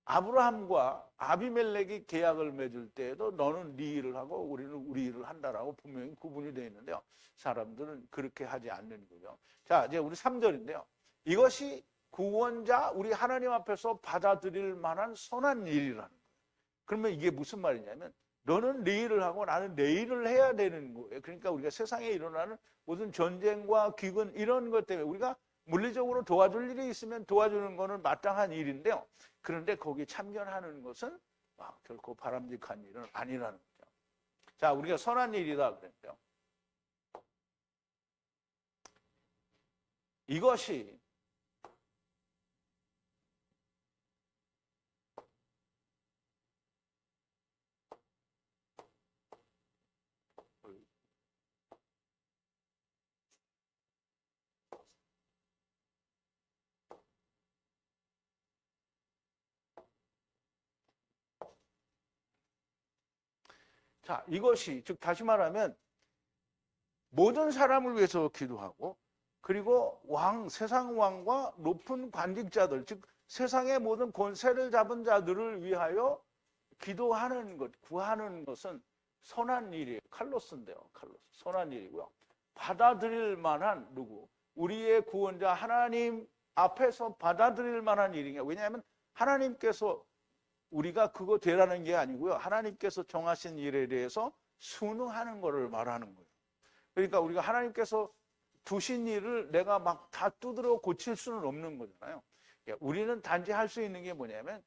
아브라함과 아비멜렉이 계약을 맺을 때에도 너는 네 일을 하고 우리는 우리 일을 한다라고 분명히 구분이 되어 있는데요. 사람들은 그렇게 하지 않는 거죠. 자, 이제 우리 3절인데요. 이것이 구원자 우리 하나님 앞에서 받아들일 만한 선한 일이라는 거예요. 그러면 이게 무슨 말이냐면 너는 네 일을 하고 나는 내 일을 해야 되는 거예요. 그러니까 우리가 세상에 일어나는 모든 전쟁과 기근 이런 것 때문에 우리가 물리적으로 도와줄 일이 있으면 도와주는 거는 마땅한 일인데요. 그런데 거기 참견하는 것은 결코 바람직한 일은 아니라는 거죠. 자, 우리가 선한 일이다 그랬죠. 이것이 자, 이것이 즉 다시 말하면 모든 사람을 위해서 기도하고 그리고 세상 왕과 높은 관직자들, 즉 세상의 모든 권세를 잡은 자들을 위하여 기도하는 것, 구하는 것은 선한 일이에요. 칼로스인데요. 칼로스. 선한 일이고요. 받아들일 만한 누구? 우리의 구원자 하나님 앞에서 받아들일 만한 일이냐. 왜냐하면 하나님께서 우리가 그거 되라는 게 아니고요. 하나님께서 정하신 일에 대해서 순응하는 것을 말하는 거예요. 그러니까 우리가 하나님께서 두신 일을 내가 막 다 두드려 고칠 수는 없는 거잖아요. 우리는 단지 할 수 있는 게 뭐냐면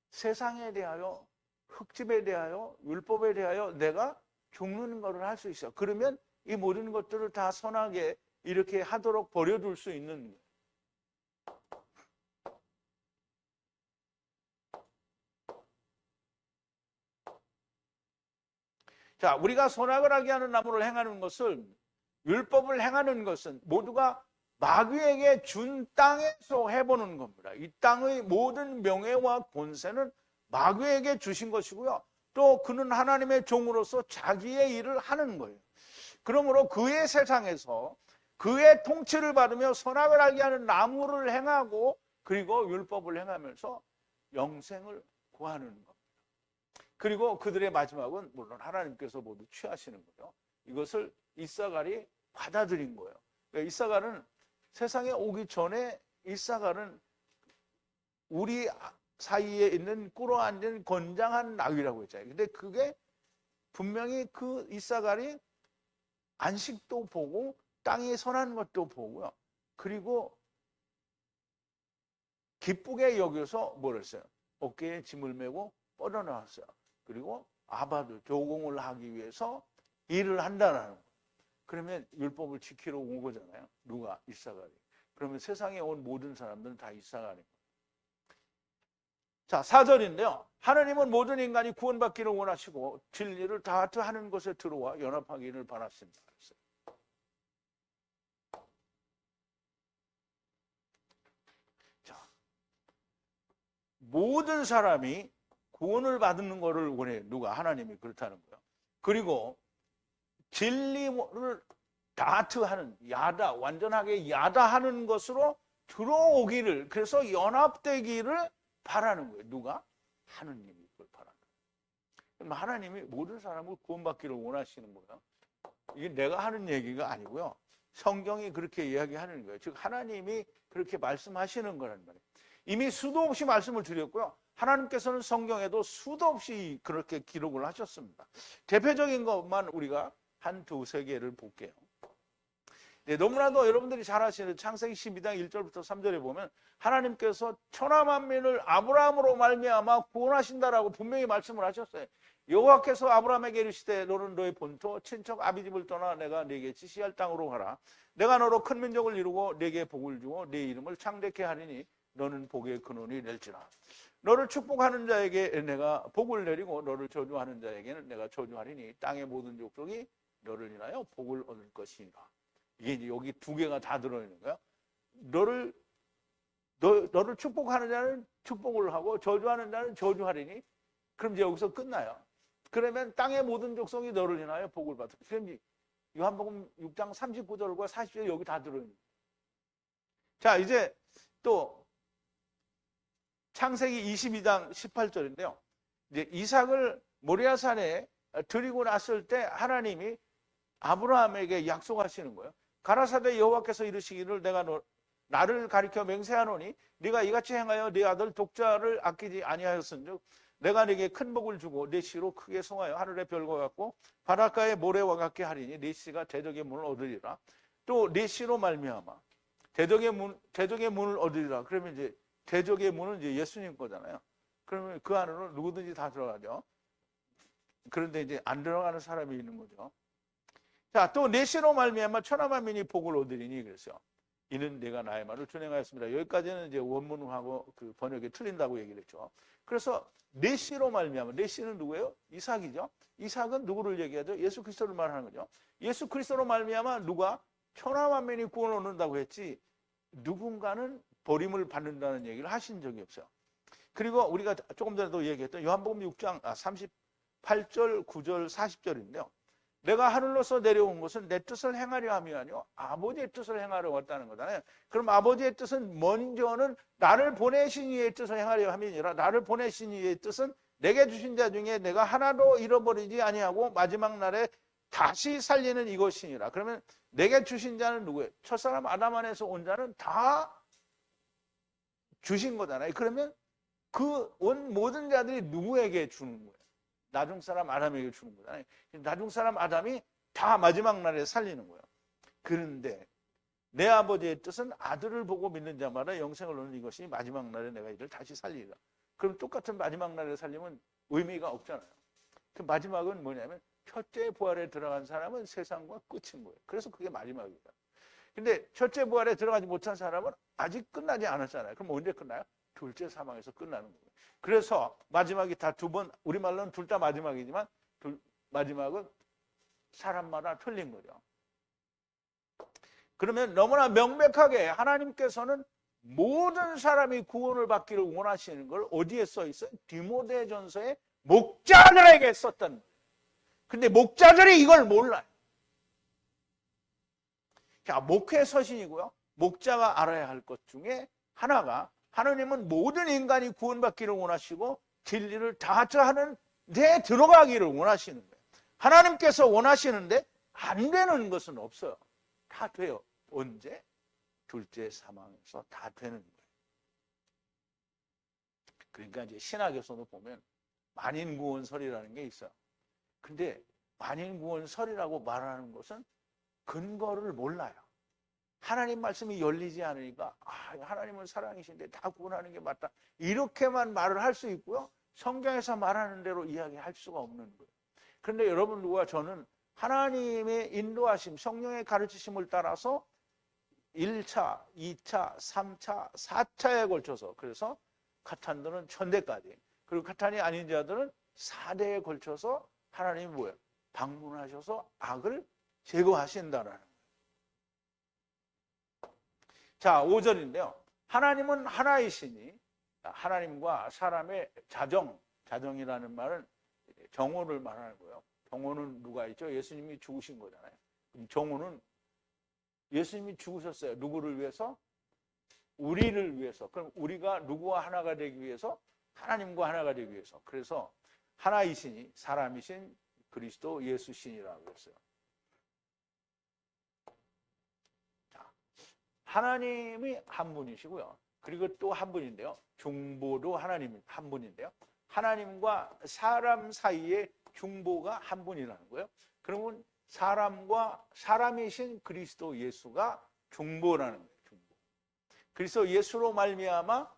세상에 대하여, 흙집에 대하여, 율법에 대하여 내가 죽는 것을 할 수 있어요. 그러면 이 모든 것들을 다 선하게 이렇게 하도록 버려둘 수 있는 거예요. 자, 우리가 선악을 알게 하는 나무를 행하는 것을, 율법을 행하는 것은 모두가 마귀에게 준 땅에서 해보는 겁니다. 이 땅의 모든 명예와 권세는 마귀에게 주신 것이고요. 또 그는 하나님의 종으로서 자기의 일을 하는 거예요. 그러므로 그의 세상에서 그의 통치를 받으며 선악을 알게 하는 나무를 행하고 그리고 율법을 행하면서 영생을 구하는 겁니다. 그리고 그들의 마지막은 물론 하나님께서 모두 취하시는 거죠. 이것을 이사갈이 받아들인 거예요. 그러니까 이사갈은 세상에 오기 전에 이사갈은 우리 사이에 있는 꿇어앉은 건장한 나귀라고 했잖아요. 근데 그게 분명히 그 이사갈이 안식도 보고 땅이 선한 것도 보고요. 그리고 기쁘게 여겨서 뭘 했어요? 어깨에 짐을 메고 뻗어나왔어요. 그리고 아바도 조공을 하기 위해서 일을 한다는 거예요. 그러면 율법을 지키러 온 거잖아요. 누가? 이사갈이. 그러면 세상에 온 모든 사람들은 다 이사갈입니다. 자, 4절인데요. 하나님은 모든 인간이 구원받기를 원하시고 진리를 다하는 것에 들어와 연합하기를 바랐습니다. 자, 모든 사람이 구원을 받는 것을 원해요. 누가? 하나님이 그렇다는 거예요. 그리고 진리를 다트하는, 완전하게 야다하는 것으로 들어오기를, 그래서 연합되기를 바라는 거예요. 누가? 하느님이 그걸 바라는 거예요. 하나님이 모든 사람을 구원받기를 원하시는 거예요. 이게 내가 하는 얘기가 아니고요. 성경이 그렇게 이야기하는 거예요. 즉 하나님이 그렇게 말씀하시는 거란 말이에요. 이미 수도 없이 말씀을 드렸고요. 하나님께서는 성경에도 수도 없이 그렇게 기록을 하셨습니다. 대표적인 것만 우리가 한 두세 개를 볼게요. 네, 너무나도 여러분들이 잘 아시는 창세기 12장 1절부터 3절에 보면 하나님께서 천하 만민을 아브라함으로 말미암아 구원하신다라고 분명히 말씀을 하셨어요. 여호와께서 아브라함에게 이르시되 너는 너의 본토 친척 아비집을 떠나 내가 네게 지시할 땅으로 가라. 내가 너로 큰 민족을 이루고 네게 복을 주고 네 이름을 창대케 하리니 너는 복의 근원이 될지라. 너를 축복하는 자에게 내가 복을 내리고 너를 저주하는 자에게는 내가 저주하리니 땅의 모든 족속이 너를 인하여 복을 얻을 것이니라. 이게 이제 여기 두 개가 다 들어있는 거야. 너를 축복하는 자는 축복을 하고 저주하는 자는 저주하리니. 그럼 이제 여기서 끝나요. 그러면 땅의 모든 족속이 너를 인하여 복을 받을. 그럼 요한복음 6장 39절과 40절 여기 다 들어있는 거예요. 자, 이제 또 창세기 22장 18절인데요. 이제 이삭을 모리아산에 드리고 났을 때 하나님이 아브라함에게 약속하시는 거예요. 가라사대 여호와께서 이르시기를 내가 나를 가리켜 맹세하노니 네가 이같이 행하여 네 아들 독자를 아끼지 아니하였은즉 내가 네게 큰 복을 주고 네 씨로 크게 성하여 하늘의 별과 같고 바닷가의 모래와 같게 하리니 네 씨가 대적의 문을 얻으리라. 또 네 씨로 말미암아 대적의 문을 얻으리라. 그러면 이제 대적의 문은 이제 예수님 거잖아요. 그러면 그 안으로 누구든지 다 들어가죠. 그런데 이제 안 들어가는 사람이 있는 거죠. 자, 또 내 씨로 말미암아 천하 만민이 복을 얻으리니 그랬어요. 이는 내가 나의 말을 준행하였습니다. 여기까지는 이제 원문하고 그 번역이 틀린다고 얘기를 했죠. 그래서 내 씨로 말미암아, 내 씨는 누구예요? 이삭이죠. 이삭은 누구를 얘기하죠? 예수 그리스도를 말하는 거죠. 예수 그리스도로 말미암아 누가 천하 만민이 구원을 얻는다고 했지 누군가는 버림을 받는다는 얘기를 하신 적이 없어요. 그리고 우리가 조금 전에도 얘기했던 요한복음 6장 38절, 9절, 40절인데요. 내가 하늘로서 내려온 것은 내 뜻을 행하려 함이 아니요 아버지의 뜻을 행하려 왔다는 거잖아요. 그럼 아버지의 뜻은 먼저는 나를 보내신 이의 뜻을 행하려 함이 아니라 나를 보내신 이의 뜻은 내게 주신 자 중에 내가 하나도 잃어버리지 아니하고 마지막 날에 다시 살리는 이것이니라. 그러면 내게 주신 자는 누구예요? 첫사람 아담 안에서 온 자는 다 주신 거잖아요. 그러면 그 온 모든 자들이 누구에게 주는 거예요? 나중 사람 아담에게 주는 거잖아요. 나중 사람 아담이 다 마지막 날에 살리는 거예요. 그런데 내 아버지의 뜻은 아들을 보고 믿는 자마다 영생을 얻는 이것이 마지막 날에 내가 이를 다시 살리리라. 그럼 똑같은 마지막 날에 살리면 의미가 없잖아요. 그 마지막은 뭐냐면 첫째 부활에 들어간 사람은 세상과 끝인 거예요. 그래서 그게 마지막이다. 근데 첫째 부활에 들어가지 못한 사람은 아직 끝나지 않았잖아요. 그럼 언제 끝나요? 둘째 사망에서 끝나는 거예요. 그래서 마지막이 다 두 번, 우리말로는 둘 다 마지막이지만 마지막은 사람마다 틀린 거죠. 그러면 너무나 명백하게 하나님께서는 모든 사람이 구원을 받기를 원하시는 걸 어디에 써 있어요? 디모데전서의 목자들에게 썼던 거예요. 근데 목자들이 이걸 몰라요. 자, 목회 서신이고요. 목자가 알아야 할 것 중에 하나가 하나님은 모든 인간이 구원받기를 원하시고 진리를 다 하는 데 들어가기를 원하시는 거예요. 하나님께서 원하시는데 안 되는 것은 없어요. 다 돼요. 언제? 둘째 사망에서 다 되는 거예요. 그러니까 이제 신학에서도 보면 만인구원설이라는 게 있어요. 근데 만인구원설이라고 말하는 것은 근거를 몰라요. 하나님 말씀이 열리지 않으니까 하나님은 사랑이신데 다 구원하는 게 맞다. 이렇게만 말을 할 수 있고요. 성경에서 말하는 대로 이야기할 수가 없는 거예요. 그런데 여러분과 저는 하나님의 인도하심, 성령의 가르치심을 따라서 1차, 2차, 3차, 4차에 걸쳐서 그래서 카탄들은 1000대까지 그리고 카탄이 아닌 자들은 4대에 걸쳐서 하나님이 뭐예요? 방문하셔서 악을 제거하신다라는 거예요. 자, 5절인데요. 하나님은 하나이시니 하나님과 사람의 자정이라는 말은 정오를 말하는 거예요. 정오는 누가 있죠? 예수님이 죽으신 거잖아요. 정오는 예수님이 죽으셨어요. 누구를 위해서? 우리를 위해서. 그럼 우리가 누구와 하나가 되기 위해서? 하나님과 하나가 되기 위해서. 그래서 하나이시니 사람이신 그리스도 예수신이라고 했어요. 하나님이 한 분이시고요. 그리고 또 한 분인데요. 중보도 하나님 한 분인데요. 하나님과 사람 사이의 중보가 한 분이라는 거예요. 그러면 사람과 사람이신 그리스도 예수가 중보라는 거예요. 중보. 그리스도 예수로 말미암아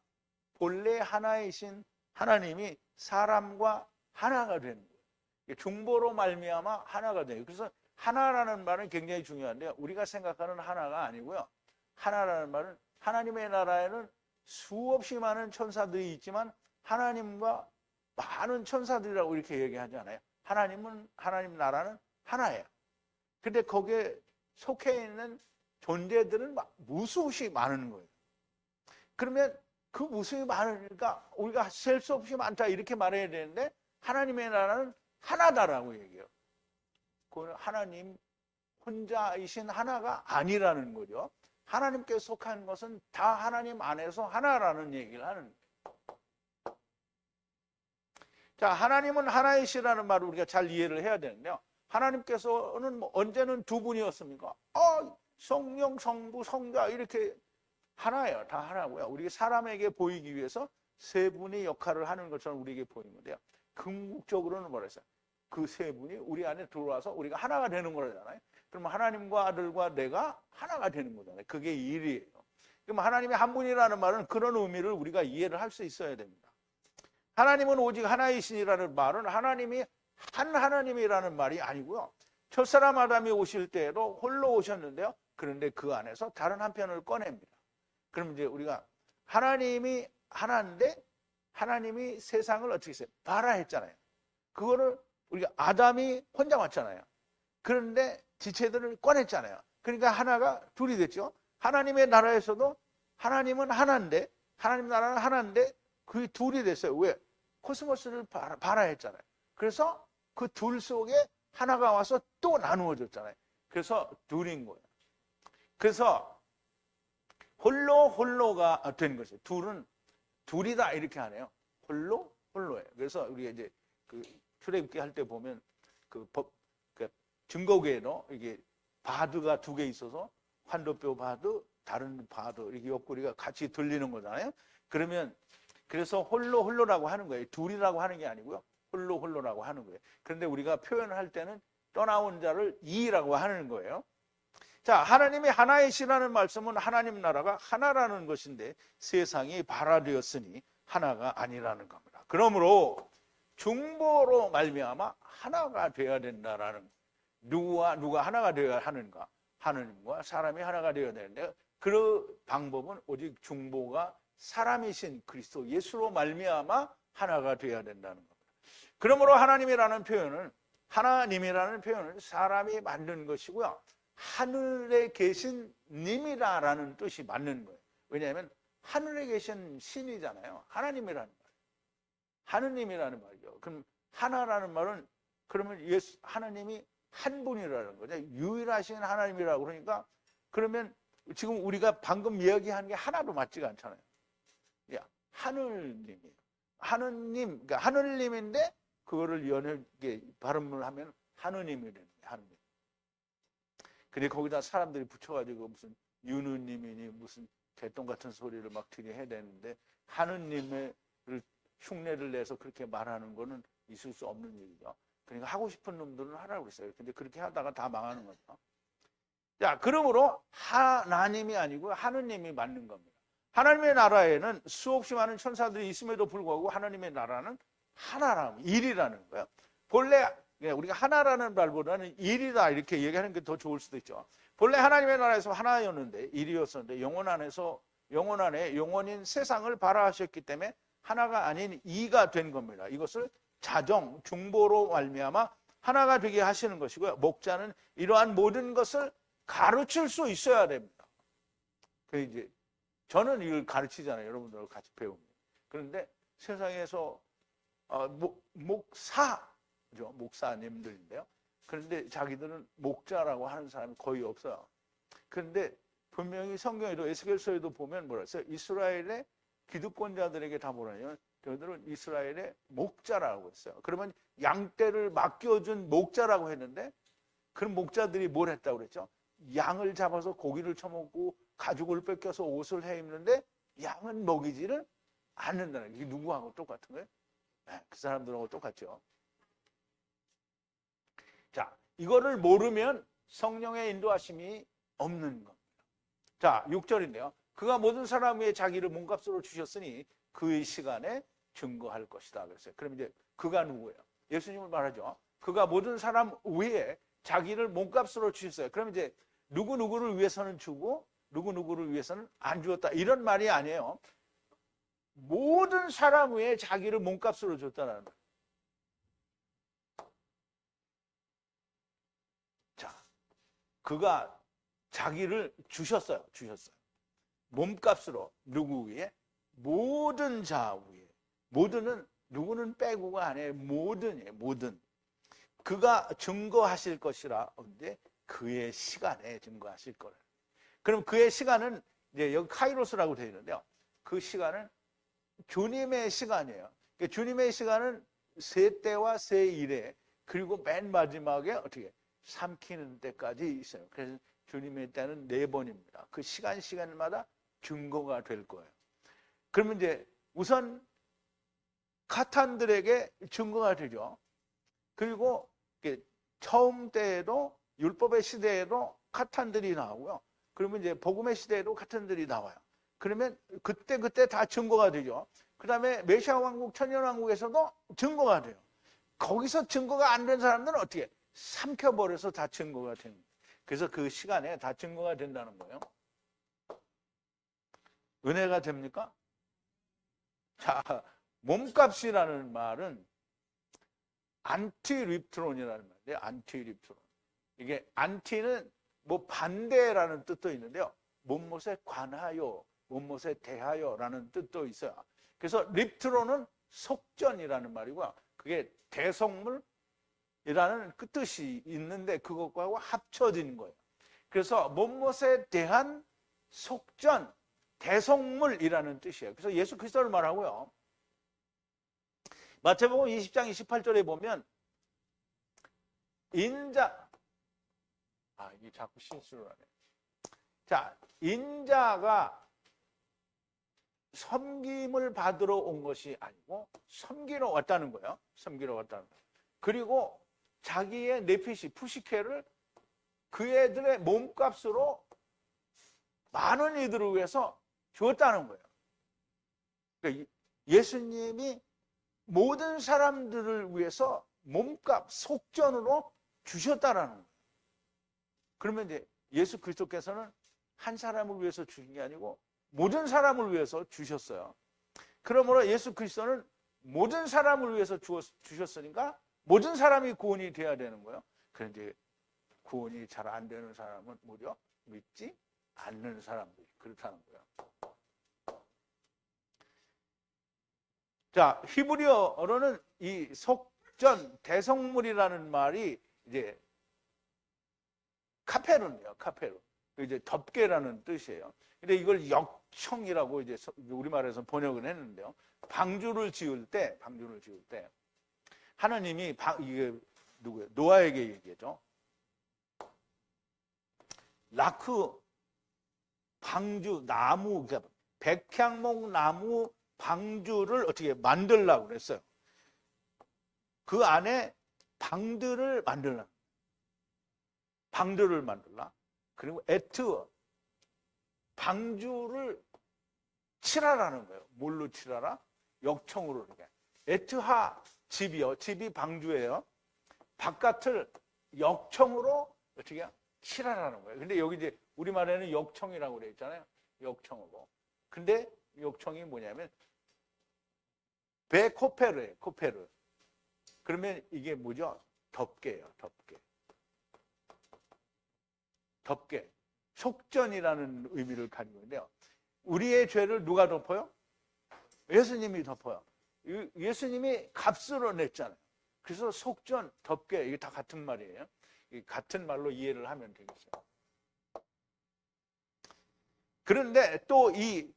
본래 하나이신 하나님이 사람과 하나가 되는 거예요. 중보로 말미암아 하나가 돼요. 그래서 하나라는 말은 굉장히 중요한데요. 우리가 생각하는 하나가 아니고요. 하나라는 말은 하나님의 나라에는 수없이 많은 천사들이 있지만 하나님과 많은 천사들이라고 이렇게 얘기하지 않아요. 하나님 나라는 하나예요. 근데 거기에 속해 있는 존재들은 무수히 많은 거예요. 그러면 그 무수히 많으니까 우리가 셀 수 없이 많다 이렇게 말해야 되는데 하나님의 나라는 하나다라고 얘기해요. 그건 하나님 혼자이신 하나가 아니라는 거죠. 하나님께 속한 것은 다 하나님 안에서 하나라는 얘기를 하는 거예요. 자, 하나님은 하나이시라는 말을 우리가 잘 이해를 해야 되는데요. 하나님께서는 언제는 두 분이었습니까? 성령, 성부, 성자 이렇게 하나예요. 다 하나고요. 우리 사람에게 보이기 위해서 세 분이 역할을 하는 것처럼 우리에게 보이는데요. 궁극적으로는 뭐랬어요? 그 세 분이 우리 안에 들어와서 우리가 하나가 되는 거잖아요. 그럼 하나님과 아들과 내가 하나가 되는 거잖아요. 그게 일이에요. 그럼 하나님이 한 분이라는 말은 그런 의미를 우리가 이해를 할 수 있어야 됩니다. 하나님은 오직 하나이신이라는 말은 하나님이 한 하나님이라는 말이 아니고요. 첫사람 아담이 오실 때에도 홀로 오셨는데요. 그런데 그 안에서 다른 한 편을 꺼냅니다. 그럼 이제 우리가 하나님이 하나인데 하나님이 세상을 어떻게 했어요? 발아했잖아요. 그거를 우리가 아담이 혼자 왔잖아요. 그런데 지체들을 꺼냈잖아요. 그러니까 하나가 둘이 됐죠. 하나님의 나라에서도 하나님은 하나인데 하나님 나라는 하나인데 그 둘이 됐어요. 왜? 코스모스를 발아했잖아요. 그래서 그 둘 속에 하나가 와서 또 나누어졌잖아요. 그래서 둘인 거예요. 그래서 홀로가 된 것이에요. 둘은 둘이다 이렇게 하네요. 홀로예요. 그래서 우리가 이제 그 출애굽기 할 때 보면 그 증거궤에도 이게 바드가 두 개 있어서 환도뼈 바드, 다른 바드 이렇게 옆구리가 같이 들리는 거잖아요. 그러면 그래서 홀로라고 하는 거예요. 둘이라고 하는 게 아니고요. 홀로라고 하는 거예요. 그런데 우리가 표현을 할 때는 떠나온 자를 이라고 하는 거예요. 자, 하나님이 하나이시라는 말씀은 하나님 나라가 하나라는 것인데 세상이 발아되었으니 하나가 아니라는 겁니다. 그러므로 중보로 말미암아 하나가 되어야 된다라는, 누가 하나가 되어야 하는가? 하느님과 사람이 하나가 되어야 되는데 그 방법은 오직 중보가 사람이신 그리스도 예수로 말미암아 하나가 되어야 된다는 겁니다. 그러므로 하나님이라는 표현은 사람이 만든 것이고요. 하늘에 계신 님이라는 뜻이 맞는 거예요. 왜냐하면 하늘에 계신 신이잖아요. 하나님이라는 말. 하느님이라는 말이죠. 그럼 하나라는 말은 그러면 하나님이 한 분이라는 거죠. 유일하신 하나님이라고 그러니까 그러면 지금 우리가 방금 이야기한 게 하나도 맞지가 않잖아요. 하늘님이에요. 하느님, 그러니까 하늘님인데 그거를 연하게 발음을 하면 하느님이 되는 거예요. 하느님. 근데 거기다 사람들이 붙여가지고 무슨 유느님이니 무슨 개똥 같은 소리를 막 들이 해야 되는데 하느님을 흉내를 내서 그렇게 말하는 거는 있을 수 없는 일이죠. 그러니까 하고 싶은 놈들은 하라고 그랬어요. 근데 그렇게 하다가 다 망하는 거죠. 자, 그러므로 하나님이 아니고 하느님이 맞는 겁니다. 하나님의 나라에는 수없이 많은 천사들이 있음에도 불구하고 하나님의 나라는 하나라는, 일이라는 거예요. 본래 우리가 하나라는 말보다는 일이다 이렇게 얘기하는 게 더 좋을 수도 있죠. 본래 하나님의 나라에서 하나였는데, 일이었었는데 영원 안에 영원인 세상을 발아하셨기 때문에 하나가 아닌 이가 된 겁니다. 이것을 자정, 중보로 말미암아 하나가 되게 하시는 것이고요. 목자는 이러한 모든 것을 가르칠 수 있어야 됩니다. 그 이제 저는 이걸 가르치잖아요. 여러분들하고 같이 배웁니다. 그런데 세상에서 목사님들인데요. 그런데 자기들은 목자라고 하는 사람이 거의 없어요. 그런데 분명히 성경에도 에스겔서에도 보면 뭐라 했어요? 이스라엘의 기득권자들에게 다 뭐라냐면 저희들은 이스라엘의 목자라고 했어요. 그러면 양떼를 맡겨준 목자라고 했는데 그런 목자들이 뭘 했다고 그랬죠? 양을 잡아서 고기를 처먹고 가죽을 뺏겨서 옷을 해 입는데 양은 먹이지를 않는다는 게, 이게 누구하고 똑같은 거예요? 그 사람들하고 똑같죠. 자, 이거를 모르면 성령의 인도하심이 없는 겁니다. 자, 6절인데요. 그가 모든 사람 위에 자기를 몸값으로 주셨으니 그의 시간에 증거할 것이다 그랬어요. 그럼 이제 그가 누구예요? 예수님을 말하죠. 그가 모든 사람 위에 자기를 몸값으로 주셨어요. 그럼 이제 누구누구를 위해서는 주고 누구누구를 위해서는 안 주었다 이런 말이 아니에요. 모든 사람 위에 자기를 몸값으로 줬다는 거예요. 자, 그가 자기를 주셨어요. 몸값으로 누구 위에? 모든 자 위에. 모든은 누구는 빼고가 아니에요. 모든이에요. 모든. 그가 증거하실 것이라. 근데 그의 시간에 증거하실 거예요. 그럼 그의 시간은 이제 여기 카이로스라고 되어 있는데요. 그 시간은 주님의 시간이에요. 그러니까 주님의 시간은 세 때와 세 일에, 그리고 맨 마지막에 어떻게 삼키는 때까지 있어요. 그래서 주님의 때는 4번입니다. 그 시간마다 증거가 될 거예요. 그러면 이제 우선 카탄들에게 증거가 되죠. 그리고 처음 때에도 율법의 시대에도 카탄들이 나오고요. 그러면 이제 복음의 시대에도 카탄들이 나와요. 그러면 그때 다 증거가 되죠. 그 다음에 메시아 왕국, 천년 왕국에서도 증거가 돼요. 거기서 증거가 안 된 사람들은 어떻게 삼켜버려서 다 증거가 되는 거예요. 그래서 그 시간에 다 증거가 된다는 거예요. 은혜가 됩니까? 자, 몸값이라는 말은 안티립트론이라는 말이에요. 안티립트론. 이게 안티는 뭐 반대라는 뜻도 있는데요. 몸못에 관하여, 몸못에 대하여라는 뜻도 있어요. 그래서 립트론은 속전이라는 말이고요. 그게 대속물이라는 그 뜻이 있는데 그것과 합쳐진 거예요. 그래서 몸못에 대한 속전, 대속물이라는 뜻이에요. 그래서 예수 그리스도를 말하고요. 마태복음 20장 28절에 보면 인자, 이게 자꾸 실수를 하네. 자, 인자가 섬김을 받으러 온 것이 아니고 섬기러 왔다는 거예요. 섬기러 왔다는 거예요. 그리고 자기의 네피시, 푸시케를 그 애들의 몸값으로 많은 이들을 위해서 주었다는 거예요. 그러니까 예수님이 모든 사람들을 위해서 몸값, 속전으로 주셨다라는 거예요. 그러면 이제 예수 그리스도께서는 한 사람을 위해서 주신 게 아니고 모든 사람을 위해서 주셨어요. 그러므로 예수 그리스도는 모든 사람을 위해서 주셨으니까 모든 사람이 구원이 돼야 되는 거예요. 그런데 구원이 잘 안 되는 사람은 무려 믿지 않는 사람들이 그렇다는 거예요. 자, 히브리어로는 이 속전, 대속물이라는 말이 이제 카페론이에요. 카페론. 이제 덮개라는 뜻이에요. 근데 이걸 역청이라고 이제 우리말에서 번역을 했는데요. 방주를 지을 때 하나님이 이게 누구예요? 노아에게 얘기했죠. 라크 방주 나무, 그러니까 백향목 나무 방주를 어떻게 만들려고 그랬어요. 그 안에 방들을 만들라. 그리고 에트 방주를 칠하라는 거예요. 뭘로 칠하라? 역청으로. 에트하 집이요. 집이 방주예요. 바깥을 역청으로 어떻게 칠하라는 거예요. 근데 여기 이제 우리말에는 역청이라고 그래 있잖아요. 역청으로. 근데 역청이 뭐냐면 베코페르예요. 코페르. 그러면 이게 뭐죠? 덮개예요. 덮개. 속전이라는 의미를 가지고 있는데요. 우리의 죄를 누가 덮어요? 예수님이 덮어요. 예수님이 값으로 냈잖아요. 그래서 속전, 덮개, 이게 다 같은 말이에요. 같은 말로 이해를 하면 되겠어요. 그런데 또 이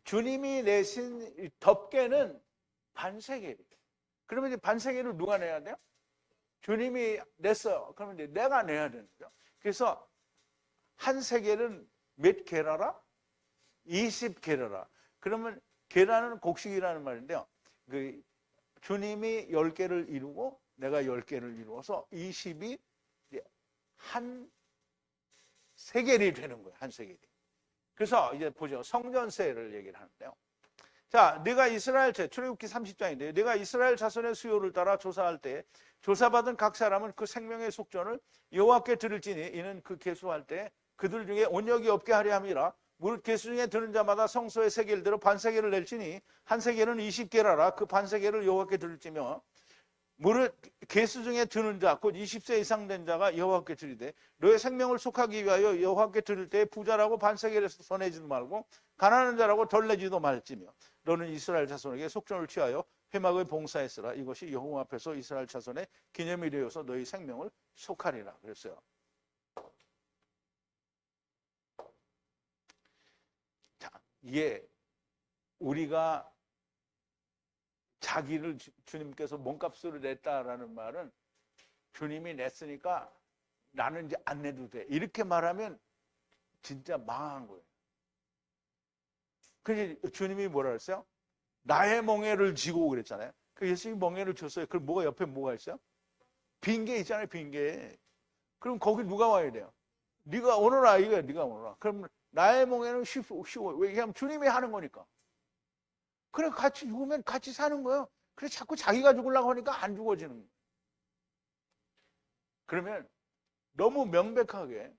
주님이 내신 덮개는 반세겔이에요. 그러면 이제 반세겔을 누가 내야 돼요? 주님이 냈어요. 그러면 이제 내가 내야 되는 거죠. 그래서 한 세겔은 몇 게라라? 20게라라. 그러면 게라는 곡식이라는 말인데요. 그 주님이 10개를 이루고 내가 10개를 이루어서 20이 한 세겔이 되는 거예요. 한 세겔이. 그래서 이제 보죠. 성전세를 얘기를 하는데요. 자, 네가 이스라엘 출애굽기 30장인데 네가 이스라엘 자손의 수요를 따라 조사할 때 조사받은 각 사람은 그 생명의 속전을 여호와께 드릴지니 이는 그 계수할 때 그들 중에 온역이 없게 하려 함이라. 무릇 계수 중에 드는 자마다 성소의 세겔대로 반세겔을 낼지니 한 세겔은 20게라라. 그 반세겔을 여호와께 드릴지며 무릇 계수 중에 드는 자 곧 20세 이상 된 자가 여호와께 드리되 너의 생명을 속하기 위하여 여호와께 드릴 때 부자라고 반세겔에서 손해지도 말고 가난한 자라고 덜 내지도 말지며 너는 이스라엘 자손에게 속전을 취하여 회막을 봉사했으라. 이것이 여호와 앞에서 이스라엘 자손의 기념이 되어서 너희 생명을 속하리라 그랬어요. 자, 이게 우리가 자기를 주님께서 몸값으로 냈다라는 말은 주님이 냈으니까 나는 이제 안 내도 돼. 이렇게 말하면 진짜 망한 거예요. 그래서 주님이 뭐라 그랬어요? 나의 멍에를 지고 그랬잖아요. 그 예수님이 멍에를 줬어요. 그럼 뭐가 옆에 뭐가 있어요? 빈개 있잖아요. 빈개. 그럼 거기 누가 와야 돼요? 네가 오너라 이거야. 네가 오너라. 그럼 나의 멍에는 쉬워. 왜냐하면 주님이 하는 거니까. 그래 같이 죽으면 같이 사는 거예요. 그래서 자꾸 자기가 죽으려고 하니까 안 죽어지는 거예요. 그러면 너무 명백하게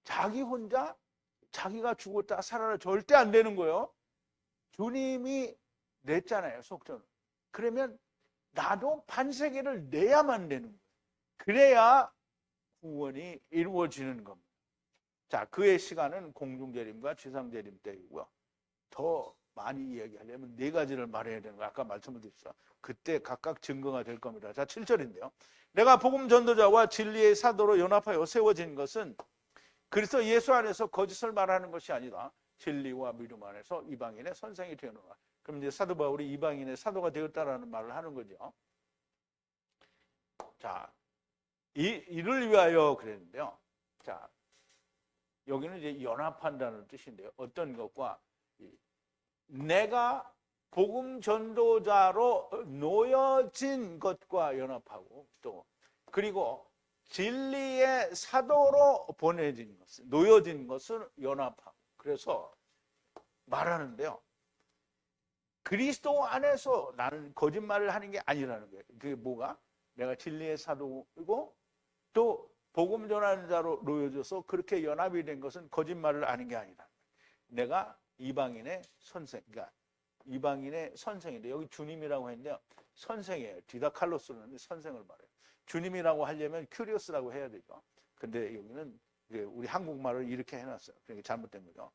자기 혼자 자기가 죽었다 살아라 절대 안 되는 거예요. 주님이 냈잖아요, 속전을. 그러면 나도 반세계를 내야만 되는 거예요. 그래야 구원이 이루어지는 겁니다. 자, 그의 시간은 공중재림과 지상재림 때이고요. 더 많이 이야기하려면 네 가지를 말해야 되는 거 아까 말씀을 드렸죠. 그때 각각 증거가 될 겁니다. 자, 7절인데요. 내가 복음 전도자와 진리의 사도로 연합하여 세워진 것은 그리스도 예수 안에서 거짓을 말하는 것이 아니라 진리와 믿음 안에서 이방인의 선생이 되어노라. 그럼 이제 사도 바울이 이방인의 사도가 되었다라는 말을 하는 거죠. 자, 이를 위하여 그랬는데요. 자, 여기는 이제 연합한다는 뜻인데요. 어떤 것과 내가 복음 전도자로 놓여진 것과 연합하고 또 그리고 진리의 사도로 보내진 것을 놓여진 것을 연합하고 그래서 말하는데요. 그리스도 안에서 나는 거짓말을 하는 게 아니라는 거예요. 그게 뭐가? 내가 진리의 사도이고 또 복음 전하는 자로 놓여져서 그렇게 연합이 된 것은 거짓말을 하는 게 아니라 내가 이방인의 선생, 그러니까 이방인의 선생인데 여기 주님이라고 했는데요. 선생이에요. 디다칼로스는 선생을 말해요. 주님이라고 하려면 큐리오스라고 해야 되죠. 근데 여기는 우리 한국말을 이렇게 해놨어요. 그러니까 잘못된 거죠.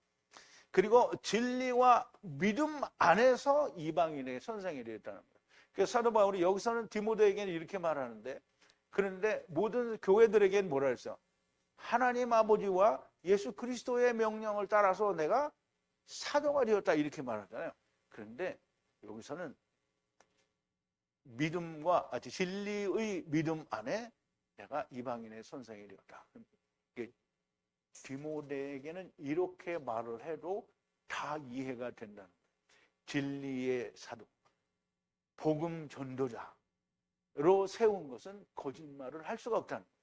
그리고 진리와 믿음 안에서 이방인의 선생이 되었다는 거예요. 그래서 사도 바울이 여기서는 디모데에게는 이렇게 말하는데 그런데 모든 교회들에게는 뭐라 했어요? 하나님 아버지와 예수 그리스도의 명령을 따라서 내가 사도가 되었다 이렇게 말하잖아요. 그런데 여기서는 믿음과 진리의 믿음 안에 내가 이방인의 선생이 되었다. 디모데에게는 이렇게 말을 해도 다 이해가 된다는 거예요. 진리의 사도, 복음 전도자로 세운 것은 거짓말을 할 수가 없다는 거예요.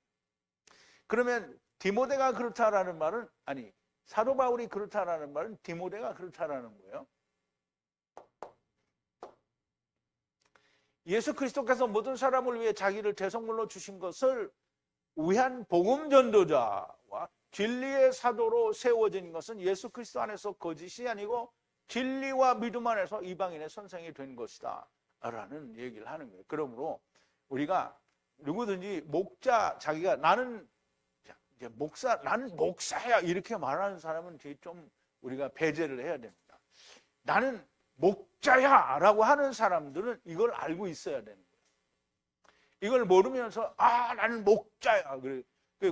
그러면 디모데가 그렇다라는 말은 아니 사도 바울이 그렇다라는 말은 디모데가 그렇다라는 거예요. 예수 그리스도께서 모든 사람을 위해 자기를 대성물로 주신 것을 위한 복음 전도자와 진리의 사도로 세워진 것은 예수 그리스도 안에서 거짓이 아니고 진리와 믿음 안에서 이방인의 선생이 된 것이다 라는 얘기를 하는 거예요. 그러므로 우리가 누구든지 목자 자기가 나는 목사야 이렇게 말하는 사람은 좀 우리가 배제를 해야 됩니다. 나는 목자야 라고 하는 사람들은 이걸 알고 있어야 되는 거예요. 이걸 모르면서 나는 목자야.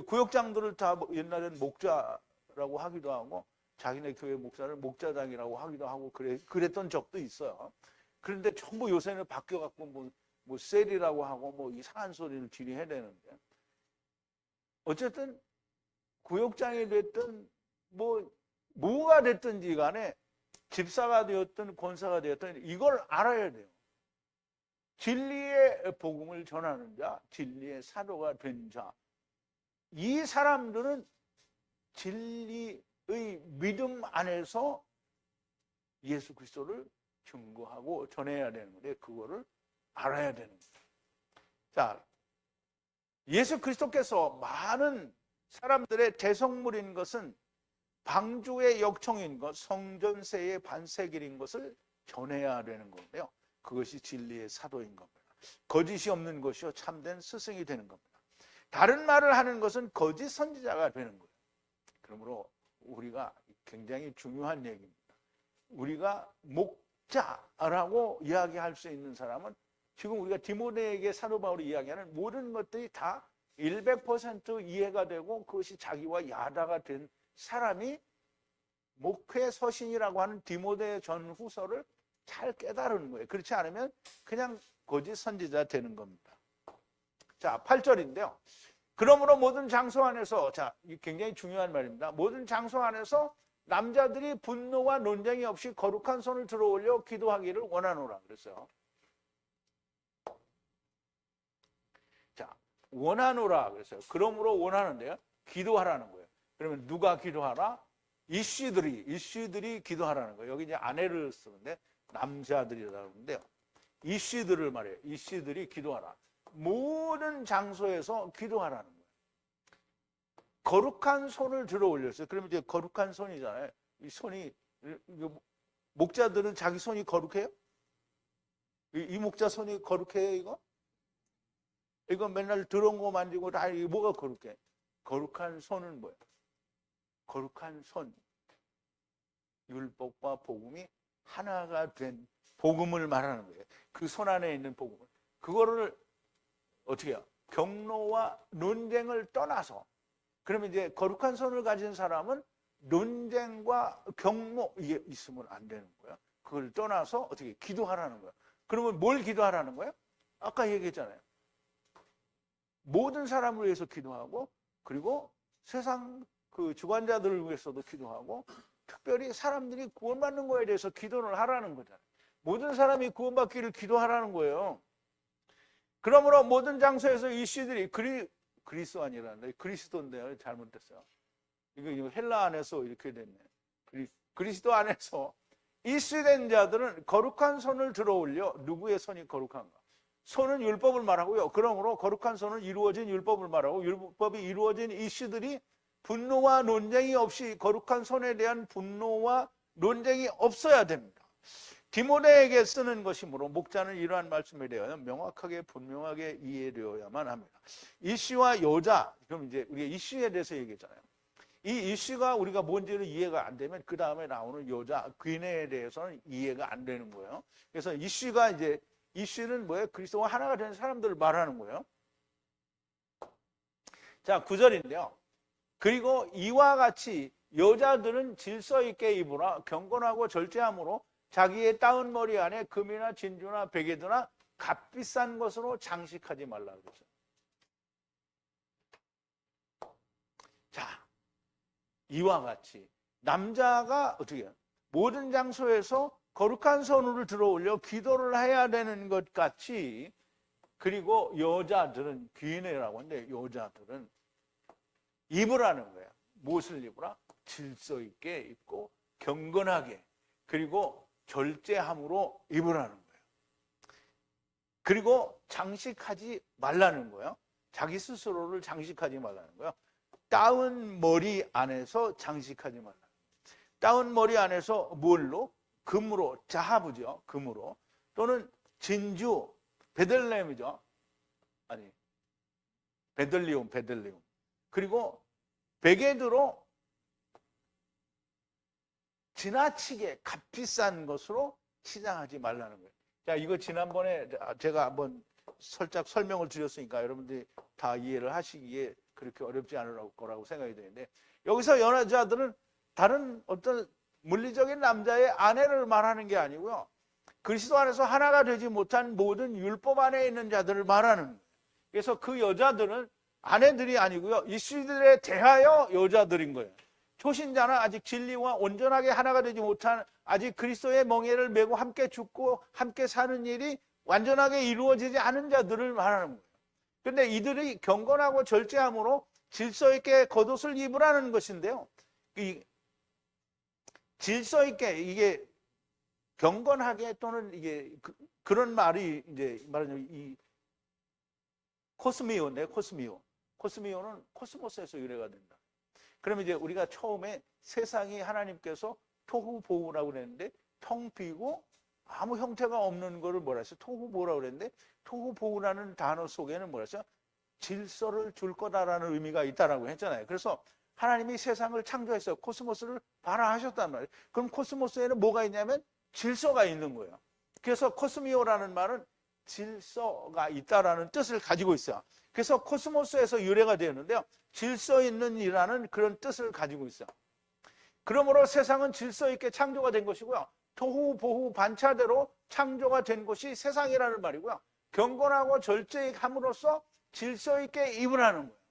구역장들을 다 옛날에는 목자라고 하기도 하고 자기네 교회 목사를 목자장이라고 하기도 하고 그랬던 적도 있어요. 그런데 전부 요새는 바뀌어갖고 뭐 셀이라고 하고 뭐 이상한 소리를 지리해야 되는데 어쨌든 구역장이 됐든 뭐가 됐든지 간에 집사가 되었든 권사가 되었든 이걸 알아야 돼요. 진리의 복음을 전하는 자, 진리의 사도가 된 자, 이 사람들은 진리의 믿음 안에서 예수 그리스도를 증거하고 전해야 되는 건데 그거를 알아야 되는 거예요. 자, 예수 그리스도께서 많은 사람들의 대성물인 것은 방주의 역청인 것, 성전세의 반세길인 것을 전해야 되는 건데요. 그것이 진리의 사도인 겁니다. 거짓이 없는 것이요 참된 스승이 되는 겁니다. 다른 말을 하는 것은 거짓 선지자가 되는 거예요. 그러므로 우리가 굉장히 중요한 얘기입니다. 우리가 목자라고 이야기할 수 있는 사람은 지금 우리가 디모데에게 사도 바울이 이야기하는 모든 것들이 다 100% 이해가 되고 그것이 자기와 야다가 된 사람이 목회 서신이라고 하는 디모데 전후서를 잘 깨달은 거예요. 그렇지 않으면 그냥 거짓 선지자 되는 겁니다. 자, 8절인데요. 그러므로 모든 장소 안에서, 자, 이 굉장히 중요한 말입니다. 모든 장소 안에서 남자들이 분노와 논쟁이 없이 거룩한 손을 들어 올려 기도하기를 원하노라 그랬어요. 자, 원하노라 그랬어요. 그러므로 원하는데요. 기도하라는 거예요. 그러면 누가 기도하라? 이씨들이 기도하라는 거예요. 여기 이제 아내를 쓰는데 남자들이라고 하는데요. 이씨들을 말해요. 이씨들이 기도하라. 모든 장소에서 기도하라는 거예요. 거룩한 손을 들어 올렸어요. 그러면 이제 거룩한 손이잖아요. 이 손이, 목자들은 자기 손이 거룩해요? 이 목자 손이 거룩해요, 이거? 이거 맨날 더러운 거 만지고 다, 이게 뭐가 거룩해? 거룩한 손은 뭐예요? 거룩한 손. 율법과 복음이 하나가 된 복음을 말하는 거예요. 그 손 안에 있는 복음을. 그거를 어떻게 해요? 경로와 논쟁을 떠나서. 그러면 이제 거룩한 손을 가진 사람은 논쟁과 경로, 이게 있으면 안 되는 거예요. 그걸 떠나서 어떻게 기도하라는 거예요. 그러면 뭘 기도하라는 거예요? 아까 얘기했잖아요. 모든 사람을 위해서 기도하고, 그리고 세상 그 주관자들을 위해서도 기도하고, 특별히 사람들이 구원받는 거에 대해서 기도를 하라는 거잖아요. 모든 사람이 구원받기를 기도하라는 거예요. 그러므로 모든 장소에서 이 씨들이 그리스도 아니라는데 그리스도인데요. 잘못됐어요. 이거 헬라 안에서 이렇게 됐네. 그리스도 안에서 이씨된 자들은 거룩한 손을 들어 올려. 누구의 손이 거룩한가? 손은 율법을 말하고요. 그러므로 거룩한 손은 이루어진 율법을 말하고, 율법이 이루어진 이씨들이 분노와 논쟁이 없이 거룩한 손에 대한 분노와 논쟁이 없어야 됩니다. 디모데에게 쓰는 것이므로 목자는 이러한 말씀에 대하여 명확하게 분명하게 이해되어야만 합니다. 이씨와 여자, 그럼 이제 우리가 이씨에 대해서 얘기했잖아요. 이 이씨가 우리가 뭔지를 이해가 안 되면 그 다음에 나오는 여자, 귀내에 대해서는 이해가 안 되는 거예요. 그래서 이씨가 이제 이씨는 뭐예요? 그리스도와 하나가 된 사람들을 말하는 거예요. 자, 9절인데요. 그리고 이와 같이 여자들은 질서 있게 입으라. 경건하고 절제함으로 자기의 따은 머리 안에 금이나 진주나 베개드나 값비싼 것으로 장식하지 말라 그랬어요. 자, 이와 같이 남자가 어떻게 해요? 모든 장소에서 거룩한 손을 들어 올려 기도를 해야 되는 것 같이, 그리고 여자들은, 귀인이라고 하는데 여자들은 입으라는 거야. 무엇을 입으라? 질서 있게 입고 경건하게, 그리고 절제함으로 입으라는 거예요. 그리고 장식하지 말라는 거예요. 자기 스스로를 장식하지 말라는 거예요. 따은 머리 안에서 장식하지 말라는 거예요. 따은 머리 안에서 뭘로? 금으로, 자하부죠. 금으로. 또는 진주, 베들레헴이죠. 아니, 베들리움. 그리고 베개드로 지나치게 값비싼 것으로 치장하지 말라는 거예요. 자, 이거 지난번에 제가 한번 살짝 설명을 드렸으니까 여러분들이 다 이해를 하시기에 그렇게 어렵지 않을 거라고 생각이 되는데, 여기서 여자들은 다른 어떤 물리적인 남자의 아내를 말하는 게 아니고요. 그리스도 안에서 하나가 되지 못한 모든 율법 안에 있는 자들을 말하는 거예요. 그래서 그 여자들은 아내들이 아니고요. 이씨들에 대하여 여자들인 거예요. 초신자는 아직 진리와 온전하게 하나가 되지 못한, 아직 그리스도의 멍에를 메고 함께 죽고 함께 사는 일이 완전하게 이루어지지 않은 자들을 말하는 거예요. 그런데 이들이 경건하고 절제함으로 질서 있게 겉옷을 입으라는 것인데요. 이 질서 있게, 이게 경건하게, 또는 이게 그런 말이 이제 말하자면 이 코스미오인데, 코스미오는 코스모스에서 유래가 된다. 그러면 이제 우리가 처음에 세상이 하나님께서 토후보후라고 그랬는데, 텅 비고 아무 형태가 없는 거를 뭐라 했어요? 토후보후라고 그랬는데, 토후보후라는 단어 속에는 뭐라 했어요? 질서를 줄 거다라는 의미가 있다라고 했잖아요. 그래서 하나님이 세상을 창조했어요. 코스모스를 발화하셨단 말이에요. 그럼 코스모스에는 뭐가 있냐면 질서가 있는 거예요. 그래서 코스미오라는 말은 질서가 있다라는 뜻을 가지고 있어요. 그래서 코스모스에서 유래가 되는데요. 질서 있는 이라는 그런 뜻을 가지고 있어요. 그러므로 세상은 질서 있게 창조가 된 것이고요. 토후 보후 반차대로 창조가 된 것이 세상이라는 말이고요. 경건하고 절제함으로써 질서 있게 입으라는 거예요.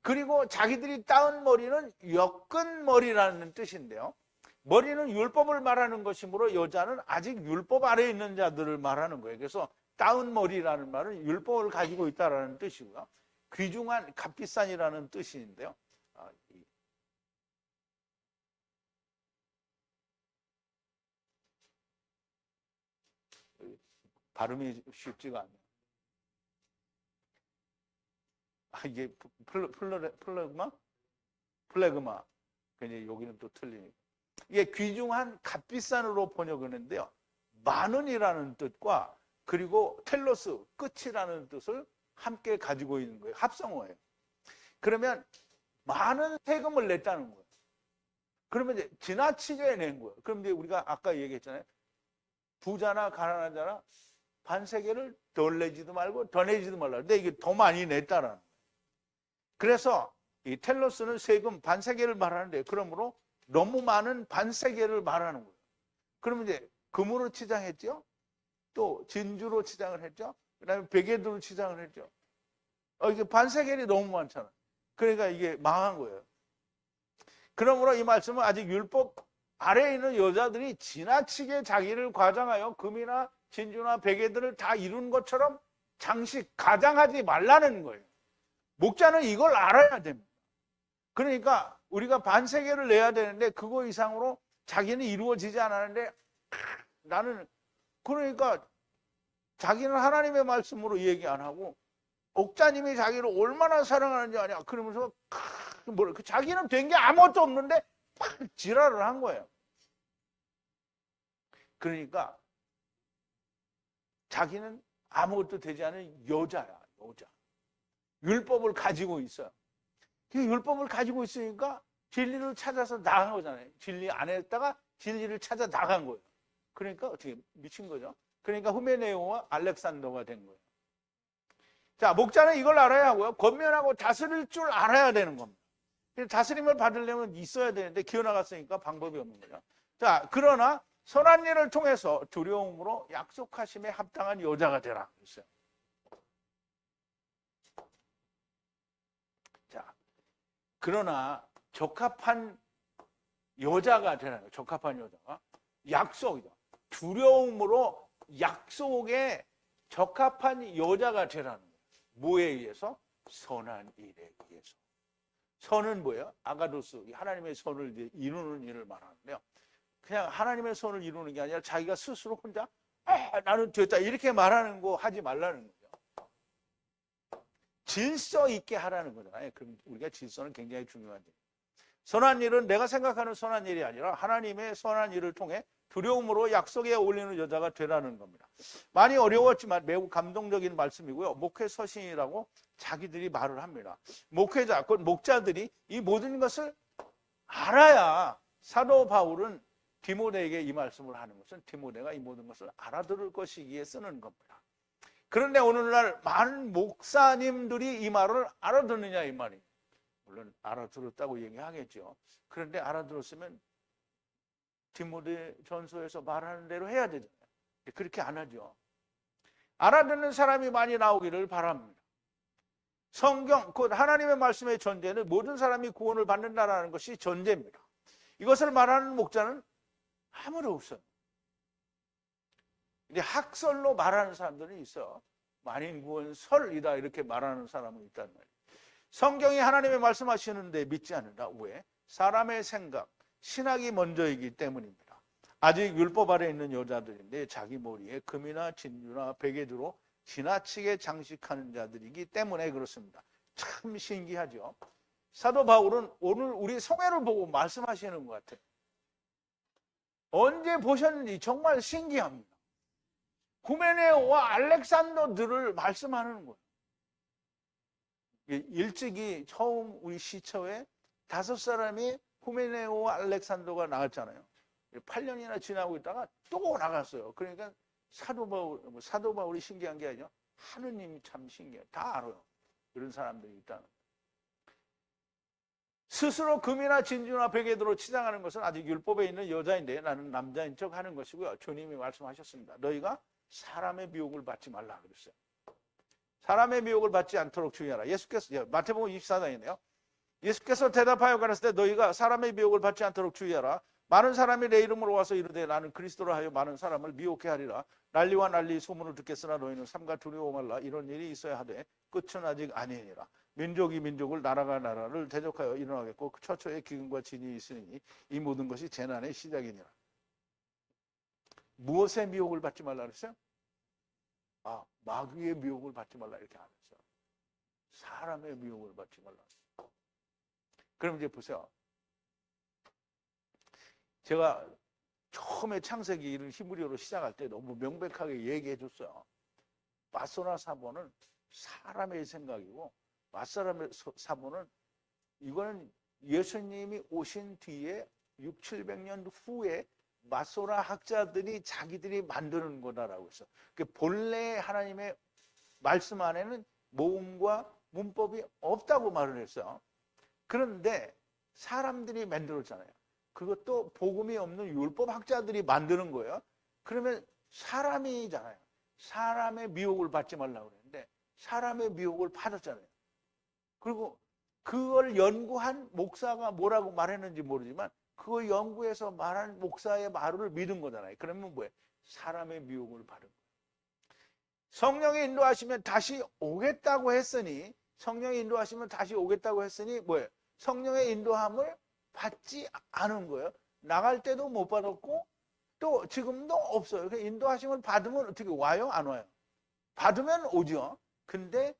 그리고 자기들이 따은 머리는 엮은 머리라는 뜻인데요. 머리는 율법을 말하는 것이므로 여자는 아직 율법 아래에 있는 자들을 말하는 거예요. 그래서 따은 머리라는 말은 율법을 가지고 있다라는 뜻이고요. 귀중한, 값비싼이라는 뜻인데요. 발음이 쉽지가 않네요. 이게 플레그마? 플레그마. 굉장히 여기는 또 틀리니까. 이게 귀중한 값비싼으로 번역하는데요. 만원이라는 뜻과 그리고 텔로스, 끝이라는 뜻을 함께 가지고 있는 거예요. 합성어예요. 그러면 많은 세금을 냈다는 거예요. 그러면 이제 지나치게 낸 거예요. 그럼 이제 우리가 아까 얘기했잖아요. 부자나 가난한 자나 반세계를 덜 내지도 말고 더 내지도 말라. 근데 이게 더 많이 냈다라는 거예요. 그래서 이 텔로스는 세금 반세계를 말하는데, 그러므로 너무 많은 반세계를 말하는 거예요. 그러면 이제 금으로 치장했죠. 또 진주로 치장을 했죠. 그다음에 베개도로 치장을 했죠. 이게 반세겔이 너무 많잖아요. 그러니까 이게 망한 거예요. 그러므로 이 말씀은 아직 율법 아래에 있는 여자들이 지나치게 자기를 과장하여 금이나 진주나 베개들을 다 이룬 것처럼 가장하지 말라는 거예요. 목자는 이걸 알아야 됩니다. 그러니까 우리가 반세겔을 내야 되는데 그거 이상으로 자기는 이루어지지 않았는데 나는, 그러니까 자기는 하나님의 말씀으로 얘기 안 하고 목자님이 자기를 얼마나 사랑하는지 아냐 그러면서 자기는 된 게 아무것도 없는데 팍 지랄을 한 거예요. 그러니까 자기는 아무것도 되지 않은 여자야, 여자. 율법을 가지고 있어요. 율법을 가지고 있으니까 진리를 찾아서 나간 거잖아요. 진리 안에 있다가 진리를 찾아 나간 거예요. 그러니까 어떻게 미친 거죠. 그러니까 후메네오와 알렉산더가 된 거예요. 자, 목자는 이걸 알아야 하고요. 권면하고 다스릴 줄 알아야 되는 겁니다. 다스림을 받으려면 있어야 되는데 기어나갔으니까 방법이 없는 거죠. 자, 그러나 선한 일을 통해서 두려움으로 약속하심에 합당한 여자가 되라 그랬어요. 자, 그러나 적합한 여자가 되라는 거예요. 적합한 여자가 약속이다. 두려움으로 약속에 적합한 여자가 되라는 거예요. 뭐에 의해서? 선한 일에 의해서. 선은 뭐예요? 아가도스, 하나님의 선을 이루는 일을 말하는데요. 그냥 하나님의 선을 이루는 게 아니라 자기가 스스로 혼자 나는 됐다 이렇게 말하는 거 하지 말라는 거죠. 질서 있게 하라는 거잖아요. 그럼 우리가 질서는 굉장히 중요한데, 선한 일은 내가 생각하는 선한 일이 아니라 하나님의 선한 일을 통해 두려움으로 약속에 어울리는 여자가 되라는 겁니다. 많이 어려웠지만 매우 감동적인 말씀이고요. 목회 서신이라고 자기들이 말을 합니다. 목회자, 곧 목자들이 이 모든 것을 알아야, 사도 바울은 디모데에게 이 말씀을 하는 것은 디모데가 이 모든 것을 알아들을 것이기에 쓰는 겁니다. 그런데 오늘날 많은 목사님들이 이 말을 알아듣느냐 이 말이에요. 물론 알아들었다고 얘기하겠죠. 그런데 알아들었으면 디모데 전서에서 말하는 대로 해야 되잖아요. 그렇게 안 하죠. 알아듣는 사람이 많이 나오기를 바랍니다. 성경, 곧 하나님의 말씀의 전제는 모든 사람이 구원을 받는다는 것이 전제입니다. 이것을 말하는 목자는 아무도 없어요. 근데 학설로 말하는 사람들은 있어. 만인구원설이다 이렇게 말하는 사람은 있단 말이에요. 성경이 하나님의 말씀하시는데 믿지 않는다. 왜? 사람의 생각, 신학이 먼저이기 때문입니다. 아직 율법 아래 있는 여자들인데 자기 머리에 금이나 진주나 베개두로 지나치게 장식하는 자들이기 때문에 그렇습니다. 참 신기하죠. 사도 바울은 오늘 우리 성회를 보고 말씀하시는 것 같아요. 언제 보셨는지 정말 신기합니다. 후메네오와 알렉산더들을 말씀하는 거예요. 일찍이 처음 우리 시초에 5사람이 후메네오와 알렉산더가 나갔잖아요. 8년이나 지나고 있다가 또 나갔어요. 그러니까 사도 바울이 신기한 게 아니라 하느님이 참 신기해요. 다 알아요. 그런 사람들이 있다는 거예요. 스스로 금이나 진주나 베개도로 치장하는 것은 아직 율법에 있는 여자인데 나는 남자인 척 하는 것이고요. 주님이 말씀하셨습니다. 너희가 사람의 미혹을 받지 말라 그랬어요. 사람의 미혹을 받지 않도록 주의하라. 예수께서, 마태복음 24장이네요. 예수께서 대답하여 가라사대 너희가 사람의 미혹을 받지 않도록 주의하라. 많은 사람이 내 이름으로 와서 이르되 나는 그리스도라 하여 많은 사람을 미혹해 하리라. 난리와 난리 소문을 듣겠으나 너희는 삼가 두려워 말라. 이런 일이 있어야 하되 끝은 아직 아니니라. 민족이 민족을, 나라가 나라를 대적하여 일어나겠고 처처에 기근과 진이 있으니 이 모든 것이 재난의 시작이니라. 무엇에 미혹을 받지 말라 그랬어요? 마귀의 미혹을 받지 말라 이렇게 안 했어요. 사람의 미혹을 받지 말라. 그럼 이제 보세요. 제가 처음에 창세기 이런 히브리어로 시작할 때 너무 명백하게 얘기해 줬어요. 맞소나 사모는 사람의 생각이고 맞사람의 사모는 이거는 예수님이 오신 뒤에 600~700년 후에 맞소나 학자들이 자기들이 만드는 거다라고 했어. 본래 하나님의 말씀 안에는 모음과 문법이 없다고 말을 했어요. 그런데 사람들이 만들었잖아요. 그것도 복음이 없는 율법 학자들이 만드는 거예요. 그러면 사람이잖아요. 사람의 미혹을 받지 말라고 그랬는데 사람의 미혹을 받았잖아요. 그리고 그걸 연구한 목사가 뭐라고 말했는지 모르지만 그걸 연구해서 말한 목사의 말을 믿은 거잖아요. 그러면 뭐예요? 사람의 미혹을 받은 거예요. 성령이 인도하시면 다시 오겠다고 했으니 성령이 인도하시면 다시 오겠다고 했으니 뭐예요? 성령의 인도함을 받지 않은 거예요. 나갈 때도 못 받았고 또 지금도 없어요. 인도하심을 받으면 어떻게 와요? 안 와요? 받으면 오죠. 근데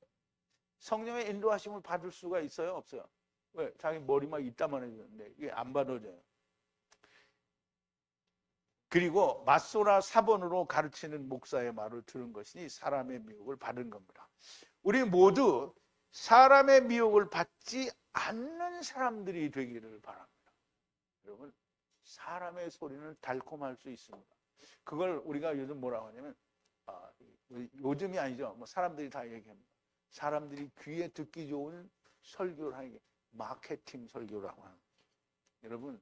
성령의 인도하심을 받을 수가 있어요? 없어요? 왜? 자기 머리만 이따만 해주는데 이게 안 받아져요. 그리고 맞소라 사본으로 가르치는 목사의 말을 들은 것이니 사람의 미혹을 받은 겁니다. 우리 모두 사람의 미혹을 받지 않는 사람들이 되기를 바랍니다. 여러분, 사람의 소리는 달콤할 수 있습니다. 그걸 우리가 요즘 뭐라고 하냐면 요즘이 아니죠. 사람들이 다 얘기합니다. 사람들이 귀에 듣기 좋은 설교를 하는 게 마케팅 설교라고 합니다. 여러분,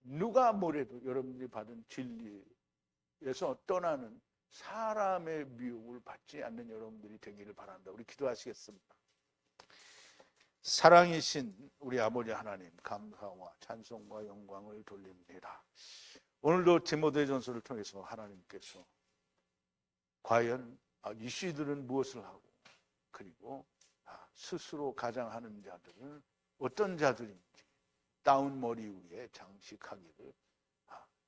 누가 뭐래도 여러분들이 받은 진리에서 떠나는 사람의 미혹을 받지 않는 여러분들이 되기를 바란다. 우리 기도하시겠습니다. 사랑이신 우리 아버지 하나님, 감사와 찬송과 영광을 돌립니다. 오늘도 디모데전서를 통해서 하나님께서 과연 이씨들은 무엇을 하고 그리고 스스로 가장하는 자들은 어떤 자들인지 다운 머리 위에 장식하기를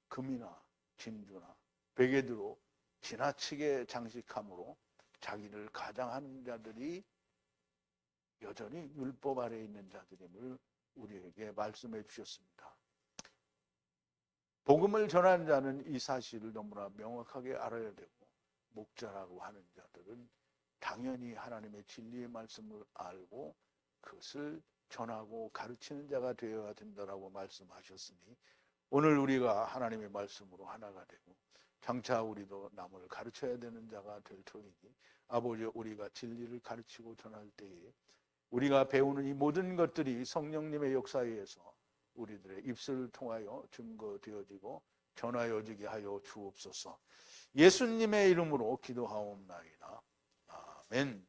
금이나 진주나 베개드로 지나치게 장식함으로 자기를 가장하는 자들이 여전히 율법 아래에 있는 자들임을 우리에게 말씀해 주셨습니다. 복음을 전하는 자는 이 사실을 너무나 명확하게 알아야 되고 목자라고 하는 자들은 당연히 하나님의 진리의 말씀을 알고 그것을 전하고 가르치는 자가 되어야 된다라고 말씀하셨으니 오늘 우리가 하나님의 말씀으로 하나가 되고 장차 우리도 남을 가르쳐야 되는 자가 될 터이니 아버지 우리가 진리를 가르치고 전할 때에 우리가 배우는 이 모든 것들이 성령님의 역사에 의해서 우리들의 입술을 통하여 증거되어지고 전하여지게 하여 주옵소서. 예수님의 이름으로 기도하옵나이다. 아멘.